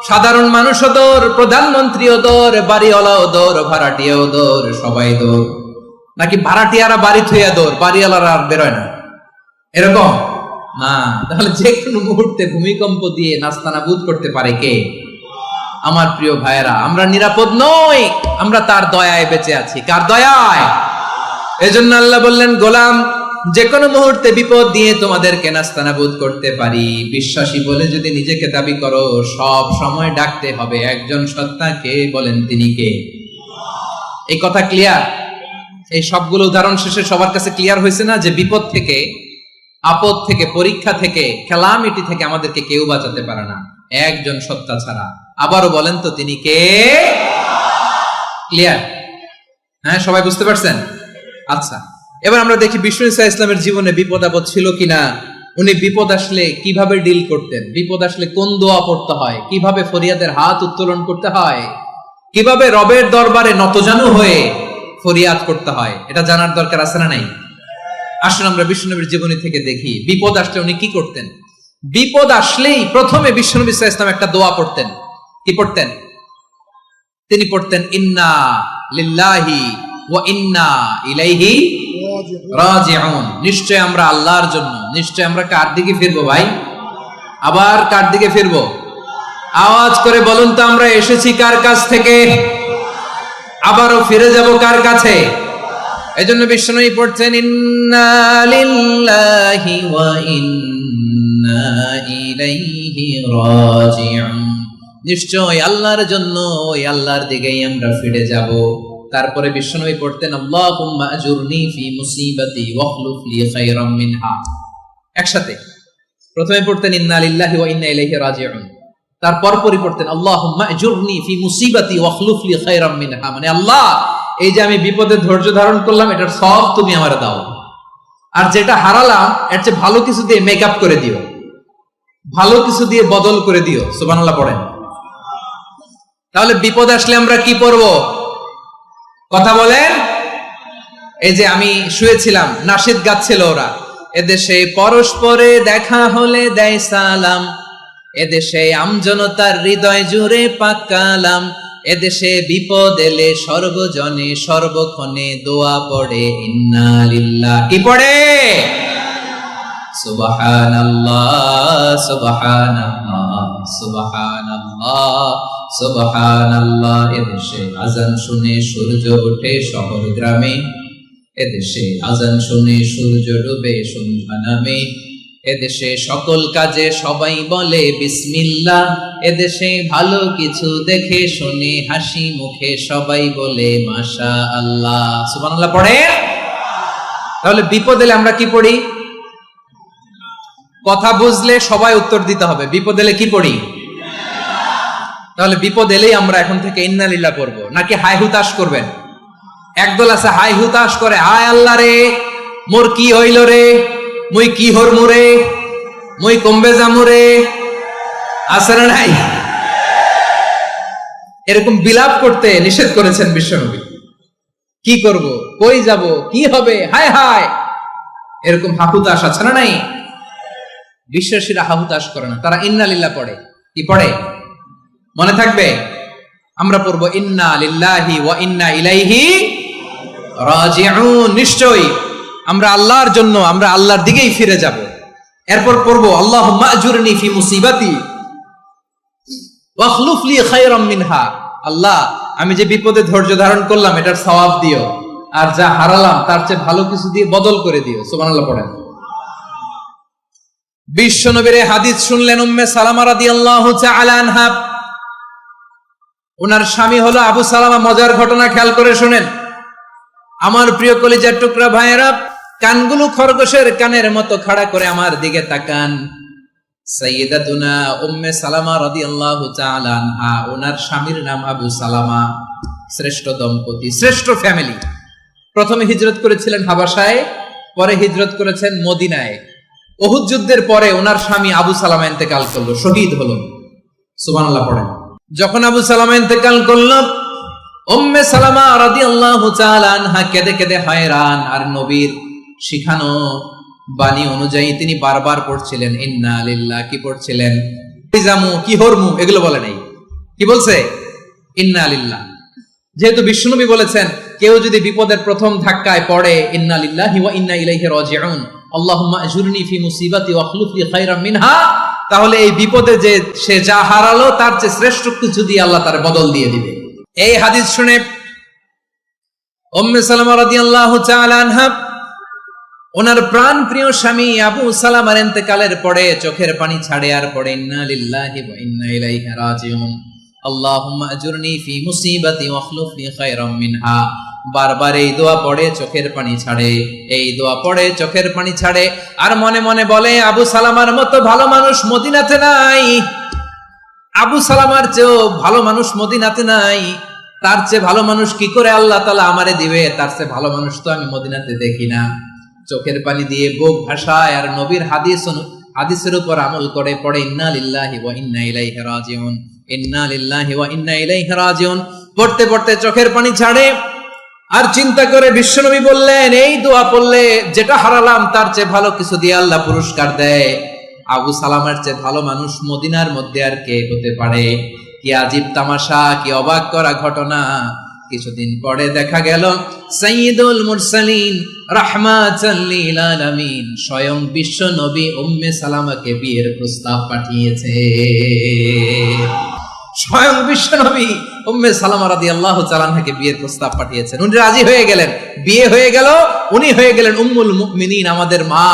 সাধারণ মানুষও দৌড়, প্রধানমন্ত্রীও দৌড়, বাড়িওয়ালাও দৌড়, ভাড়াটিয়াও দৌড়, সবাই দৌড়। নাকি ভাড়াটিয়ারা বাড়ি থুইয়া দৌড়, বাড়িওয়ালারা আর বেরোয় না? এরকম না। তাহলে যে কোনো মুহূর্তে ভূমিকম্প দিয়ে নাস্তানাবুদ করতে পারে কে? আমার প্রিয় ভাইয়েরা, আমরা নিরাপদ নই, আমরা তার দয়ায় বেঁচে আছি। কার দয়ায়? এজন্য আল্লাহ বললেন, গোলাম যে কোনো মুহূর্তে বিপদ দিয়ে তোমাদেরকে নাস্তানাবুদ করতে পারি। বিশ্বাসী বলে যদি নিজেকে দাবি করো, সব সময় ডাকতে হবে একজন সত্তাকে। বলেন তিনি কে? এই কথা ক্লিয়ার? এই সবগুলো উদাহরণ শেষে সবার কাছে ক্লিয়ার হয়েছে না যে বিপদ থেকে, আপদ থেকে, পরীক্ষা থেকে, ক্যালামিটি থেকে আমাদেরকে কেউ বাঁচাতে পারে না একজন সত্তা ছাড়া। আবারও বলেন তো তিনি কে? ক্লিয়ার? হ্যাঁ, সবাই বুঝতে পারছেন? আচ্ছা, এবার আমরা দেখি বিষ্ণু ঈসা ইসলামের জীবনে বিপদ আপদ ছিল কিনা। উনি বিপদ আসলে কিভাবে ডিল করতেন, বিপদ আসলে কোন দোয়া পড়তে হয়, কিভাবে ফরিয়াদের হাত উত্তোলন করতে হয়, কিভাবে রবের দরবারে নতজানু হয়ে ফরিয়াদ করতে হয়, এটা জানার দরকার আছে না নাই? আসুন আমরা বিষ্ণুনবীর জীবনী থেকে দেখি বিপদ আসলে উনি কি করতেন। বিপদ আসলেই প্রথমে বিষ্ণু ঈসা ইসলাম একটা দোয়া পড়তেন। কি পড়তেন? তিনি পড়তেন, ইন্না লিল্লাহি ওয়া ইন্না ইলাইহি রাজিউন। নিশ্চয় আমরা আল্লাহর জন্য, নিশ্চয় আমরা কার দিকে ফিরবো ভাই? আবার কার দিকে ফিরবো? আওয়াজ করে বলুন তো, আমরা এসেছি কার কাছ থেকে, আবারও ফিরে যাব কার কাছে? এজন্য বিষ্ণুই পড়ছেন, ইন্না লিল্লাহি ওয়া ইন্না ইলাইহি রাজিউন। নিশ্চয় আল্লাহর জন্য, ওই আল্লাহর দিকেই আমরা ফিরে যাব। তারপরে বিষ্ণুই পড়তেন, আল্লাহুম্মা আজুরনি ফি মুসিবাতি ওয়াখলুফ লি খায়রাম মিনহা। একসাথে প্রথমে পড়তেন ইন্না লিল্লাহি ওয়া ইন্না ইলাইহি রাজিউন, তারপর পরে পড়তেন আল্লাহুম্মা আজুরনি ফি মুসিবাতি ওয়াখলুফ লি খায়রাম মিনহা। মানে আল্লাহ, এই যে আমি বিপদে ধৈর্য ধারণ করলাম, এটার সব তুমি আমারে দাও, আর যেটা হারালাম এর চেয়ে ভালো কিছু দিয়ে মেকআপ করে দিও, ভালো কিছু দিয়ে বদল করে দিও। সুবহানাল্লাহ পড়েন। তাহলে বিপদ আসলে আমরা কি পড়ব? কথা বলেন। এই যে আমি শুয়েছিলাম, নাশিদ গাচ্ছিল ওরা, এদেশে পরস্পরে দেখা হলে দেয় সালাম, এদেশে আমজনতার হৃদয় জুড়ে পাক কালাম, এদেশে বিপদ এলে সর্বজনে সর্বক্ষণে দোয়া পড়ে ইন্না লিল্লাহ। কি পড়ে? সুবহানাল্লাহ সুবহানাল্লাহ সুবহানাল্লাহ সুবহানাল্লাহ। এদেশে আজান শুনে সূর্য ওঠে শহর গ্রামে, এদেশে আজান শুনে সূর্য ডুবে সন্ধ্যা নামে, এদেশে সকল কাজে সবাই বলে বিসমিল্লাহ, এদেশে ভালো কিছু দেখে শুনে হাসি মুখে সবাই বলে মাশাআল্লাহ। সুবহানাল্লাহ পড়ে। তাহলে বিপদ এলে আমরা কি পড়ি? কথা বুঝলে সবাই উত্তর দিতে হবে। বিপদ এলে কি পড়ি? তাহলে বিপদ এলেই আমরা এখন থেকে ইন্না লিল্লাহ পড়বো, নাকি হাই হুতাশ করবেন? একদল আছে হাই হুতাশ করে, হায় আল্লাহ রে মোর কি হইল রে, মুই কি হরমু রে, মুই কমবে যামু রে, আছে না নাই? এরকম বিলাপ করতে নিষেধ করেছেন বিশ্বনবী। কি করব, কই যাব, কি হবে, হায় হায়, এরকম হাহুতাশ আছে না নাই? বিশ্বাসীরা হাহুতাশ করে না, তারা ইন্না লিল্লাহ পড়ে। কি পড়ে মনে থাকবে? আমরা পড়বো ইন্না লিল্লাহি ওয়া ইন্না ইলাইহি রাজিউন। নিশ্চয়ই আমরা আল্লাহর জন্য, আমরা আল্লাহর দিকেই ফিরে যাব। এরপর পড়বো আল্লাহুম্মা আজুরনি ফি মুসিবাতি ওয়া আখলুফ লি খায়রাম মিনহা। আল্লাহ, আমি যে বিপদে ধৈর্য ধারণ করলাম এটার সওয়াব দিও, আর যা হারালাম তার চেয়ে ভালো কিছু দিয়ে বদল করে দিও। সুবহানাল্লাহ পড়েন। বিশ্বনবীর হাদিস শুনলেন উম্মে সালামা রাদিয়াল্লাহু তাআলা আনহা। ওনার স্বামী হলো আবু সালামা। মজার ঘটনা খেয়াল করে শুনেন আমার প্রিয় কলিজার টুকরা ভাইয়েরা। কানগুলো খরগোশের কানের মতো খাড়া করে আমার দিকে তাকান। সাইয়্যিদাতুনা উম্মে সালামা রাদিয়াল্লাহু তাআলা আনহা, ওনার স্বামীর নাম আবু সালামা। শ্রেষ্ঠ দম্পতি, শ্রেষ্ঠ ফ্যামিলি। প্রথমে হিজরত করেছিলেন হাবাসায়, পরে হিজরত করেছেন মদিনায়। উহুদ যুদ্ধের পরে ওনার স্বামী আবু সালামা ইন্তেকাল করলো, শহীদ হলো। সুবহানাল্লাহ পড়েন। যখন আবু সালামা ইন্তেকাল করলো, উম্মে সালামা রাদিয়াল্লাহু তাআলা আনহা কেঁদে কেঁদে হয়রান। আর নবীর শিখানো বাণী অনুযায়ী তিনি বারবার পড়ছিলেন ইন্না লিল্লাহ। কি পড়ছিলেন? জামু কি হরমু এগুলো বলে নাই, কি বলছে? ইন্না লিল্লাহ। যেহেতু বিশ্বনবী বলেছেন কেউ যদি বিপদের প্রথম ধাক্কায় পড়ে ইন্না লিল্লাহি ওয়া ইন্না ইলাইহি রাজিউন, আল্লাহুম্মা আজুরনি ফি মুসিবাতি ওয়া আখলুফ লি খায়রাম মিনহা, তাহলে এই বিপদে যে সে যা হারালো তার চেয়ে শ্রেষ্ঠ কিছু দিয়ে আল্লাহ তার বদল দিয়ে দিবে। এই হাদিস শুনে উম্মে সালামা রাদিয়াল্লাহু তাআলা আনহা ওনার প্রাণ প্রিয় স্বামী আবু সালামার ইন্তেকালের পরে চোখের পানি ছাড়ে আর পড়ে ইন্না লিল্লাহি ওয়া ইন্না ইলাইহি রাজিউন, আল্লাহুম্মা আজুরনি ফি মুসিবাতি ওয়া আখলুফ লি খায়রাম মিনহা। বারবার এই দোয়া পড়ে চোখের পানি ছাড়ে, এই দোয়া পড়ে চোখের পানি ছাড়ে, আর মনে মনে বলে আবু সালামার মতো ভালো মানুষ মদিনাতে নাই, আবু সালামার চেয়েও ভালো মানুষ মদিনাতে নাই, তার চেয়ে ভালো মানুষ কি করে আল্লাহ তাআলা আমারে দিবে, তার চেয়ে ভালো মানুষ তো আমি মদিনাতে দেখি না। চোখের পানি দিয়ে বুক ভাসায় আর নবীর হাদিসের উপর আমল করে পড়ে ইন্না লিল্লাহি ওয়া ইন্না ইলাইহি রাজিউন, ইন্না লিল্লাহি ওয়া ইন্না ইলাইহি রাজিউন। পড়তে পড়তে চোখের পানি ছাড়ে আর চিন্তা করে বিশ্বনবী বললেন এই দোয়া পড়লে যেটা হারালাম তার চেয়ে ভালো কিছু দিয়ে আল্লাহ পুরস্কার দেয়। আবু সালামার চেয়ে ভালো মানুষ মদিনার মধ্যে আর কে হতে পারে? কি আজীব তামাশা, কি অবাক করা ঘটনা। কিছুদিন পরে দেখা গেল সাইয়্যিদুল মুরসালিন রাহমাতাল লিল আলামিন স্বয়ং বিশ্ব নবী উম্মে সালামাকে বিয়ের প্রস্তাব পাঠিয়েছে। স্বয়ং বিশ্ব নবী উম্মে সালামা রাদিয়াল্লাহু তাআলা আনহাকে বিয়ের প্রস্তাব পাঠিয়েছেন। উনি রাজি হয়ে গেলেন, বিয়ে হয়ে গেল, উনি হয়ে গেলেন উম্মুল মুমিনিন, আমাদের মা,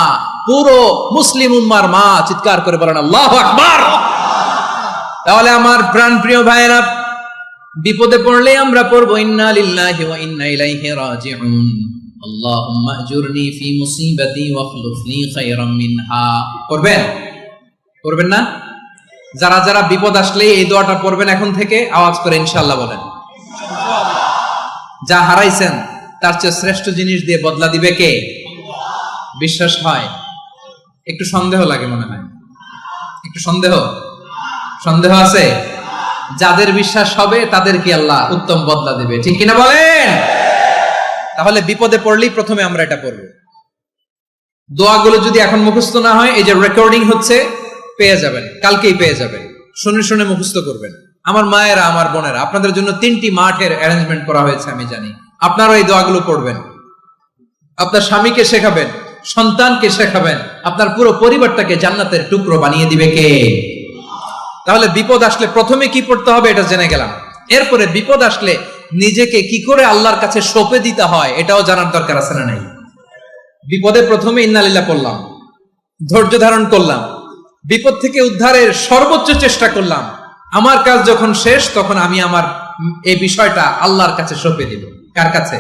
পুরো মুসলিম উম্মার মা। চিৎকার করে বলেন আল্লাহু আকবার। তাহলে আমার প্রাণ প্রিয় ভাইয়েরা, বিপদে পড়লে আমরা পড়বো ইন্না লিল্লাহি ওয়া ইন্না ইলাইহি রাজিউন, আল্লাহুম্মা আজুরনি ফি মুসিবাতি ওয়া আখলুফ লি খায়রাম মিনহা। করবেন? করবেন না? যারা যারা বিপদ আসলে এই দোয়াটা পড়বেন এখন থেকে আওয়াজ করে ইনশাআল্লাহ বলেন। যা হারাইছেন তার চেয়ে শ্রেষ্ঠ জিনিস দিয়ে বদলা দিবে কে? বিশ্বাস হয়? একটু সন্দেহ লাগে মনে হয়, একটু সন্দেহ আছে? যাদের বিশ্বাস হবে তাদেরকে আল্লাহ উত্তম বদলা দেবে, ঠিক কিনা বলেন? তাহলে বিপদে পড়লেই প্রথমে আমরা এটা পড়বো। দোয়াগুলো যদি এখন মুখস্থ না হয়, এই যে রেকর্ডিং হচ্ছে, পেয়ে যাবেন, কালকেই পেয়ে যাবেন, শুনে শুনে মুখস্থ করবেন। আমার মায়েরা, আমার বোনেরা, আপনাদের জন্য 3টি মাঠের অ্যারেঞ্জমেন্ট করা হয়েছে, আমি জানি। আপনারা এই দোয়াগুলো পড়বেন, আপনার স্বামীকে শেখাবেন, সন্তানকে শেখাবেন, আপনার পুরো পরিবারটাকে জান্নাতের টুকরো বানিয়ে দিবে কে? তাহলে বিপদ আসলে প্রথমে কি পড়তে হবে এটা জেনে গেলাম। এরপরে বিপদ আসলে নিজেকে কি করে আল্লাহর কাছে সঁপে দিতে হয় এটাও জানার দরকার আছে না নাই? বিপদে প্রথমে ইন্নালিল্লাহ পড়লাম, ধৈর্য ধারণ করলাম, বিপদ থেকে উদ্ধারের সর্বোচ্চ চেষ্টা করলাম। আমার কাজ যখন শেষ, তখন আমি আমার এই বিষয়টা আল্লাহর কাছে সঁপে দিব। কার কাছে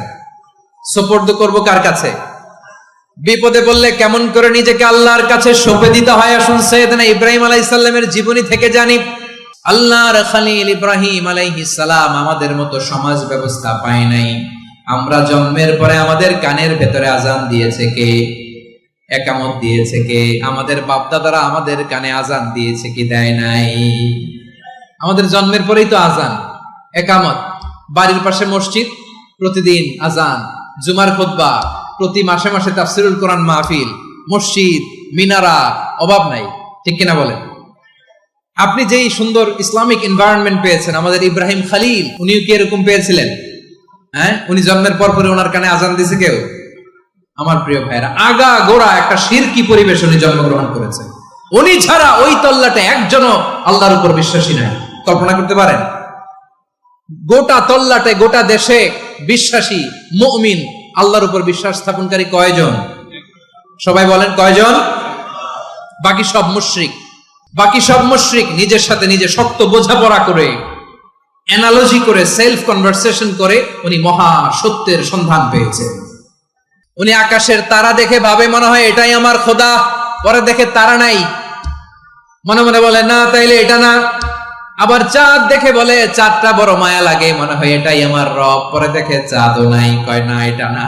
সোপর্দ করব? কার কাছে? বিপদে বললে কেমন করে নিজেকে আল্লাহর কাছে সঁপে দিতে হয়, আসুন সাইয়েদনা ইব্রাহিম আলাইহিস সালামের জীবনী থেকে জানি। আল্লাহর খলিল ইব্রাহিম আলাইহিস সালাম আমাদের মতো সমাজ ব্যবস্থা পায় নাই। আমরা জন্মের পরে আমাদের কানের ভেতরে আজান দিয়েছে কে? একামত দিয়েছে কে? আমাদের বাপ দাদারা আমাদের কানে আজান দিয়েছে কি? দেয় নাই। আমাদের জন্মের পরেই তো আজান, একামত, বাড়ির পাশে মসজিদ, প্রতিদিন আজান, জুমার খুতবা, প্রতি মাসে মাসে তাফসিরুল কোরআন মাহফিল, মসজিদ, মিনারা, অভাব নাই, ঠিক কিনা বলেন? আপনি যেই সুন্দর ইসলামিক এনভায়রনমেন্ট পেয়েছেন, আমাদের ইব্রাহিম খলিল উনিও কি এরকম পেয়েছিলেন? হ্যাঁ, উনি জন্মের পর পরে ওনার কানে আজান দিয়েছে কেউ? আমার প্রিয় ভাইরা, আগা গোড়া একটা শিরকি পরিবেশ উনি জন্মগ্রহণ করেছেন। উনি ছাড়া ওই তল্লাটে একজনও আল্লাহর উপর বিশ্বাসী নাই। কল্পনা করতে পারেন? গোটা তল্লাটে, গোটা দেশে বিশ্বাসী মুমিন, আল্লাহর উপর বিশ্বাস স্থাপনকারী কয়জন? সবাই বলেন কয়জন? বাকি সব মুশরিক। বাকি সব মুশরিক নিজের সাথে নিজে শক্ত বোঝাপড়া করে, অ্যানালজি করে, সেলফ কনভারসেশন করে উনি মহা সত্যের সন্ধান পেয়েছেন। উনি আকাশের তারা দেখে ভাবে মনে হয় এটাই আমার খোদা, পরে দেখে তারা নাই, মনে মনে বলে না তাইলে এটা না। আবার চাঁদ দেখে বলে চাঁদটা বড় মায়া লাগে, মনে হয় এটাই আমার রব, পরে দেখে চাঁদও নাই, কয় না এটা না।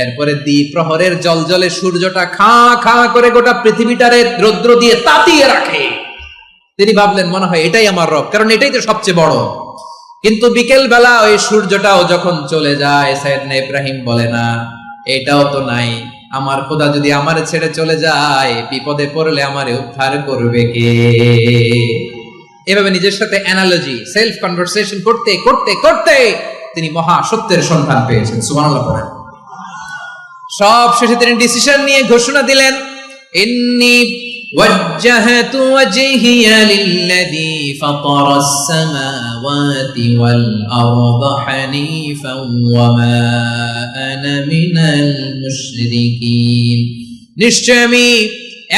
এরপরে দ্বীপ প্রহরের জলজলে সূর্যটা খাঁ খাঁ করে গোটা পৃথিবীটারে রৌদ্র দিয়ে তাতিয়ে রাখে। তিনি ভাবলেন মনে হয় এটাই আমার রব, কারণ এটাই তো সবচেয়ে বড়। কিন্তু বিকেল বেলা ওই সূর্যটাও যখন চলে যায়, সাইয়েদনা ইব্রাহিম বলে না এটাও তো নাই, আমার খোদা যদি আমারে ছেড়ে চলে যায়, বিপদে পড়লে আমারে উদ্ধার করবে কে? এভাবে নিজের সাথে অ্যানালজি, সেলফ কনভারসেশন করতে করতে করতে তিনি মহা সত্যের সন্ধান পেয়েছেন। সুবহানাল্লাহ পড়েন। সব শেষে তিনি ডিসিশন নিয়ে ঘোষণা দিলেন, ইন্নী ওয়াজ্জাহতু ওয়াজহিয়া লিল্লাযী ফাতারাস সামাওয়াতি ওয়াল আরদা হানিফান ওয়া মা আনা মিনাল মুশরিকিন। নিশ্চয় আমি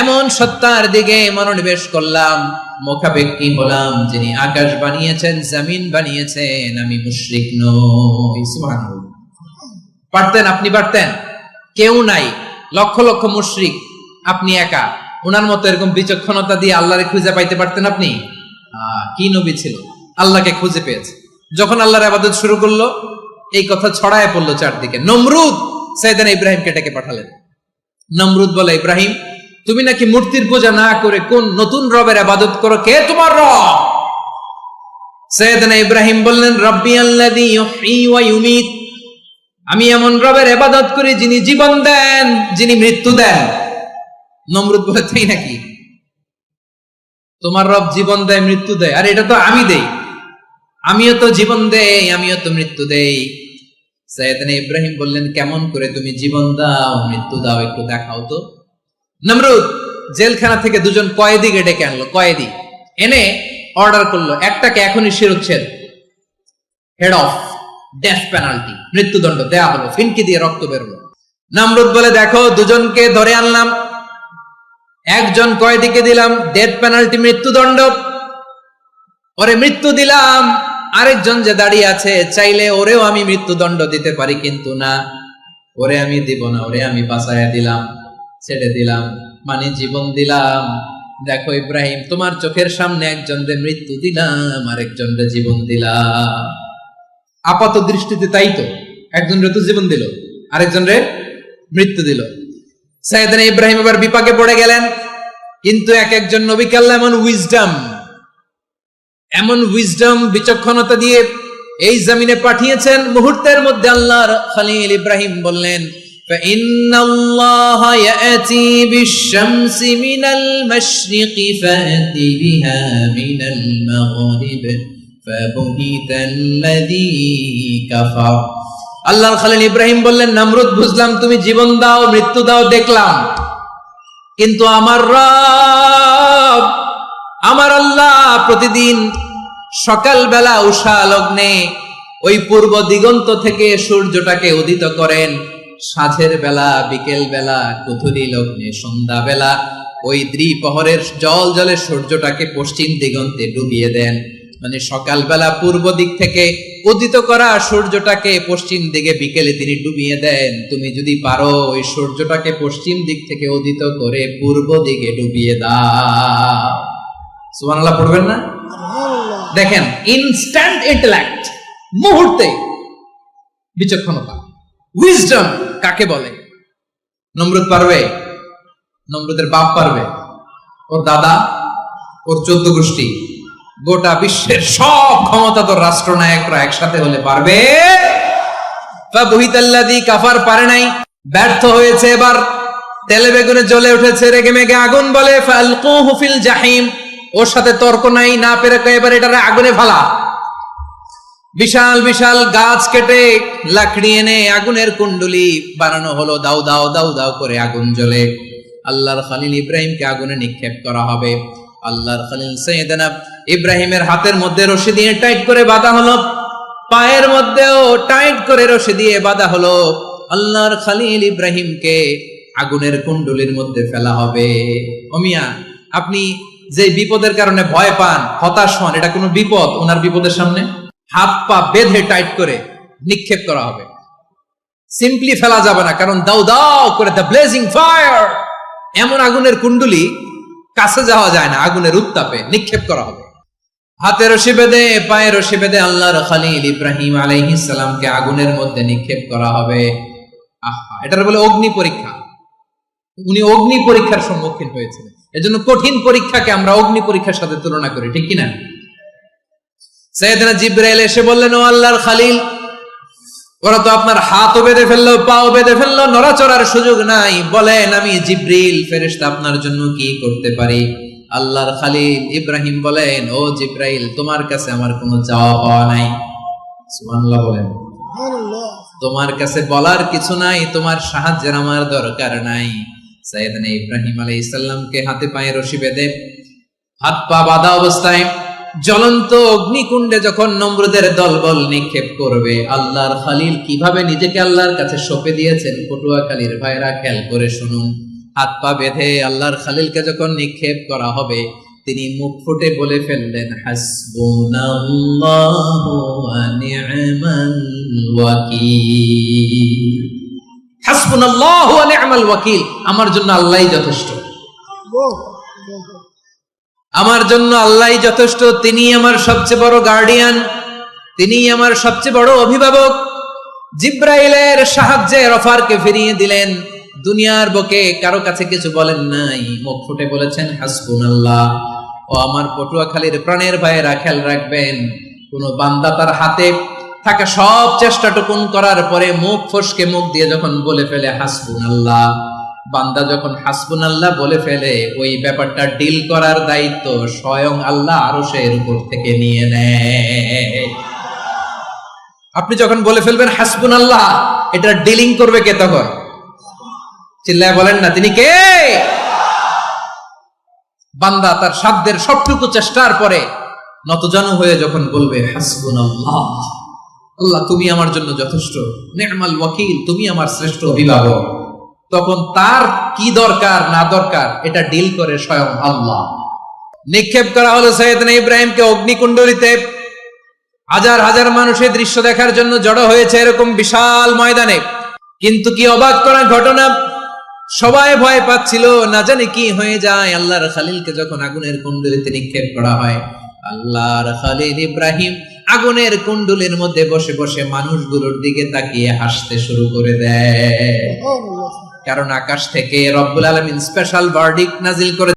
এমন সত্তার দিকে মনোনিবেশ করলাম, মুখাপেক্ষী হলাম, যিনি আকাশ বানিয়েছেন, জমিন বানিয়েছেন, আমি মুশরিক নই। সুবহানাল্লাহ। পারতেন? আপনি পারতেন? কেউ নাই, লক্ষ লক্ষ মুশরিক, আপনি একা। ওনার মতো এরকম বিচক্ষণতা দিয়ে আল্লাহরে খুঁজে পাইতে পারতেন আপনি? কি নবী ছিল, আল্লাহকে খুঁজে পেয়েছে। যখন আল্লাহর ইবাদত শুরু করলো, এই কথা ছড়ায় পড়লো চারদিকে। নমরুদ সাইয়েদনা ইব্রাহিমকে ডেকে পাঠালেন। নমরুদ বলে, ইব্রাহিম তুমি নাকি মূর্তির পূজা না করে কোন নতুন রবের ইবাদত করো, কে তোমার রব? সাইয়েদনা ইব্রাহিম বললেন, রব্বি আল্লাযী ইউহয়ী ওয়া ইউমীত, আমি এমন রবের ইবাদত করি যিনি জীবন দেন, যিনি মৃত্যু দেন। নমরুদ বলে, তাই নাকি? তোমার রব জীবন দেয়, মৃত্যু দেয়? আর এটা তো আমি দেই, আমিও তো জীবন দেই, আমিও তো মৃত্যু দেই। সাইয়েদনা ইব্রাহিম বললেন, কেমন করে তুমি জীবন দাও, মৃত্যু দাও, একটু দেখাও তো। নমরুদ জেলখানা থেকে দুজন কয়েদিকে ডেকে আনলো। কয়েদি এনে অর্ডার করলো, একটাকে এখনই শিরোচ্ছেদ, হেড অফ, ডেথ পেনাল্টি, মৃত্যুদণ্ড দেয়া হলো, ফিনকি দিয়ে রক্ত বেরোলো। নমরুদ বলে, দেখো দুজনকে ধরে আনলাম, একজন কয়েদিকে দিলাম ডেথ পেনাল্টি, মৃত্যুদণ্ড, ওরে মৃত্যু দিলাম। আরেকজন যে দাঁড়িয়ে আছে, চাইলে ওরেও আমি মৃত্যুদণ্ড দিতে পারি, কিন্তু না, ওরে আমি দিব না, ওরে আমি বাঁচাইয়া দিলাম, ছেড়ে দিলাম, মানে জীবন দিলাম। দেখো ইব্রাহিম, তোমার চোখের সামনে একজনরে মৃত্যু দিলাম, আরেকজনরে জীবন দিলাম। আপাত দৃষ্টিতে তাই তো, একজনরে তো জীবন দিল, আরেকজনরে মৃত্যু দিল। সাইয়েদনা ইব্রাহিম এবার বিপাকে পড়ে গেলেন। কিন্তু এক একজন নবীকে আল্লাহ এমন উইজডম, এমন উইজডম বিচক্ষণতা দিয়ে এই জমিনে পাঠিয়েছেন, মুহূর্তের মধ্যে আল্লাহর খলিল ইব্রাহিম বললেন, فإن الله يأتي بالشمس من المشرق فأت بها من المغرب فبهت الذي كفر। আল্লাহর খলিল ইব্রাহিম বললেন, নমরুদ বুঝলাম তুমি জীবন দাও মৃত্যু দাও দেখলাম, কিন্তু আমার রব আমার আল্লাহ প্রতিদিন সকালবেলা উষা লগ্নে ওই পূর্ব দিগন্ত থেকে সূর্যটাকে উদিত করেন, সাঁঝের বেলা বিকেল বেলা কুথুরি লগ্নে সন্ধ্যা বেলা ওই দ্বিপ্রহরের জল জলে সূর্যটাকে পশ্চিম দিগন্তে ডুবিয়ে দেন। মানে সকালবেলা পূর্ব দিক থেকে উদিত করা সূর্যটাকে পশ্চিম দিকে বিকেলে তিনি ডুবিয়ে দেন। তুমি যদি পারো ওই সূর্যটাকে পশ্চিম দিক থেকে উদিত করে পূর্ব দিকে ডুবিয়ে দাও। সুবহানাল্লাহ পড়বেন না? দেখেন, ইনস্ট্যান্ট ইন্টেলেক্ট, মুহূর্তে বিচক্ষণতা, উইজডম কাকে বলে? নমরুদ পারবে? নমরুদের বাপ পারবে? ওর দাদা, ওর 14 গোষ্ঠী, গোটা বিশ্বের সব ক্ষমতাধর রাষ্ট্রনায়করা একসাথে হলে পারবে? ফাবহিতাল্লাযী কাফার পারে নাই, ব্যর্থ হয়েছে। এবার তেলে বেগুনে জ্বলে উঠেছে, রেগে মেগে আগুন বলে ফালকুহু ফিল জাহিম। ওর সাথে তর্ক নাই, না পেরে এবার এটারে আগুনে ফেলা। বিশাল বিশাল গাছ কেটে লাকড়ি এনে আগুনের কুণ্ডলি বানানো হলো, দাও দাও দাও দাও করে আগুন জ্বলে। আল্লাহর খলিল ইব্রাহিমকে আগুনে নিক্ষেপ করা হবে। আল্লাহর খলিল সাইয়েদনা ইব্রাহিমের হাতের মধ্যে রশি দিয়ে টাইট করে বাঁধা হলো, পায়ের মধ্যেও টাইট করে রশি দিয়ে বাঁধা হলো। আল্লাহর খলিল ইব্রাহিমকে আগুনের কুণ্ডলির মধ্যে ফেলা হবে। ও মিয়া, আপনি যে বিপদের কারণে ভয় পান, হতাশ হন, এটা কোনো বিপদ? ওনার বিপদের সামনে হাত পা বেঁধে টাইট করে নিক্ষেপ করা হবে। সিম্পলি ফেলা যাবে না, কারণ দাও দাও করে দ্য ব্লেজিং ফায়ার, এমন আগুনের কুণ্ডলি কাছে যাওয়া যায় না, আগুনের উত্তাপে নিক্ষেপ করা হবে। হাতে রশি বেঁধে পায়ে রশি বেঁধে আল্লাহর খলিল ইব্রাহিম আলাইহিস সালামকে আগুনের মধ্যে নিক্ষেপ করা হবে। আহা, এটার বলে অগ্নি পরীক্ষা। উনি অগ্নি পরীক্ষার সম্মুখীন হয়েছিলেন। এজন্য কঠিন পরীক্ষাকে আমরা অগ্নি পরীক্ষার সাথে তুলনা করি, ঠিক কিনা? সাইয়েদনা জিবরাইল এসে বললেন, ও আল্লাহর খলিল, ওরা তো আপনার হাতও বেঁধে ফেললো, পাও বেঁধে ফেললো, নড়াচড়ার সুযোগ নাই, বলেন আমি জিবরিল ফেরেশতা আপনার জন্য কি করতে পারি? আল্লাহর খলিল ইব্রাহিম বলেন, ও জিবরাইল, তোমার কাছে আমার কোনো চাওয়া পাওয়া নাই। সুবহানাল্লাহ বলেন। তোমার কাছে বলার কিছু নাই, তোমার সাহায্যের আমার দরকার নাই। সাইয়েদনা ইব্রাহিম আলাইহিস সালামকে হাতে পায়ে রশি বেঁধে হাত পা বাঁধা অবস্থায় জ্বলন্ত অগ্নিকুণ্ডে যখন নমরুদের দলবল নিক্ষেপ করবে, আল্লাহর খলিল কিভাবে নিজেকে আল্লাহর কাছে সঁপে দিয়েছেন, পটুয়াখালীর ভাইরা খেয়াল করে শুনুন। হাত পা বেঁধে আল্লাহর খলিলকে যখন নিক্ষেপ করা হবে, তিনি মুখ ফুটে বলে ফেললেন, হাসবুনাল্লাহু ওয়া নি'মাল ওয়াকিল। হাসবুনাল্লাহু ওয়া নি'মাল ওয়াকিল, আমার জন্য আল্লাহই যথেষ্ট, আমার জন্য আল্লাহই যথেষ্ট। তিনি আমার সবচেয়ে বড় গার্ডিয়ান, তিনি আমার সবচেয়ে বড় অভিভাবক। জিব্রাইলের সাহায্যে অফারকে ফিরিয়ে দিলেন। দুনিয়ার বুকে কারো কাছে কিছু বলেন নাই, মুখ ফুটে বলেছেন হাসবুনাল্লাহ। ও আমার পটুয়াখালীর প্রাণের ভাইয়েরা, খেয়াল রাখবেন, কোন বান্দা তার হাতে থাকা সব চেষ্টাটুকুন করার পরে মুখ ফসকে মুখ দিয়ে যখন বলে ফেলে হাসবুনাল্লাহ, বান্দা যখন হাসবুনাল্লাহ বলে ফেলে, ওই ব্যাপারটা ডিল করার দায়িত্ব স্বয়ং আল্লাহ আরশের উপর থেকে নিয়ে নেয়। আপনি যখন বলে ফেলবেন হাসবুনাল্লাহ, এটা ডিলিং করবে কে তখন? চিল্লায় বলেন না, তিনি কে? বান্দা তার সাধ্যের সবটুকু চেষ্টার পরে নতজানু হয়ে যখন বলবে হাসবুনাল্লাহ, আল্লাহ তুমি আমার জন্য যথেষ্ট, নি'মাল ওয়াকিল, তুমি আমার শ্রেষ্ঠ অভিভাবক, তখন তার কি দরকার না দরকার এটা ডিল করে স্বয়ং আল্লাহ। নিক্ষেপ করা হলো সাইয়েদনা ইব্রাহিমকে অগ্নিকুণ্ডলিতে। হাজার হাজার মানুষের দৃশ্য দেখার জন্য জড়ো হয়েছে এরকম বিশাল ময়দানে। কিন্তু কি অবাক করা ঘটনা, সবাই ভয় পাচ্ছিল, না জানি কি হয়ে যায়। আল্লাহর খলিলকে যখন আগুনের কুণ্ডলিতে নিক্ষেপ করা হয়, আল্লাহর খলিল ইব্রাহিম আগুনের কুণ্ডলের মধ্যে বসে বসে মানুষগুলোর দিকে তাকিয়ে হাসতে শুরু করে দেয়। কারণ আকাশ থেকে রব্বুল আলামিন স্পেশাল ভার্ডিক্ট নাজিল করে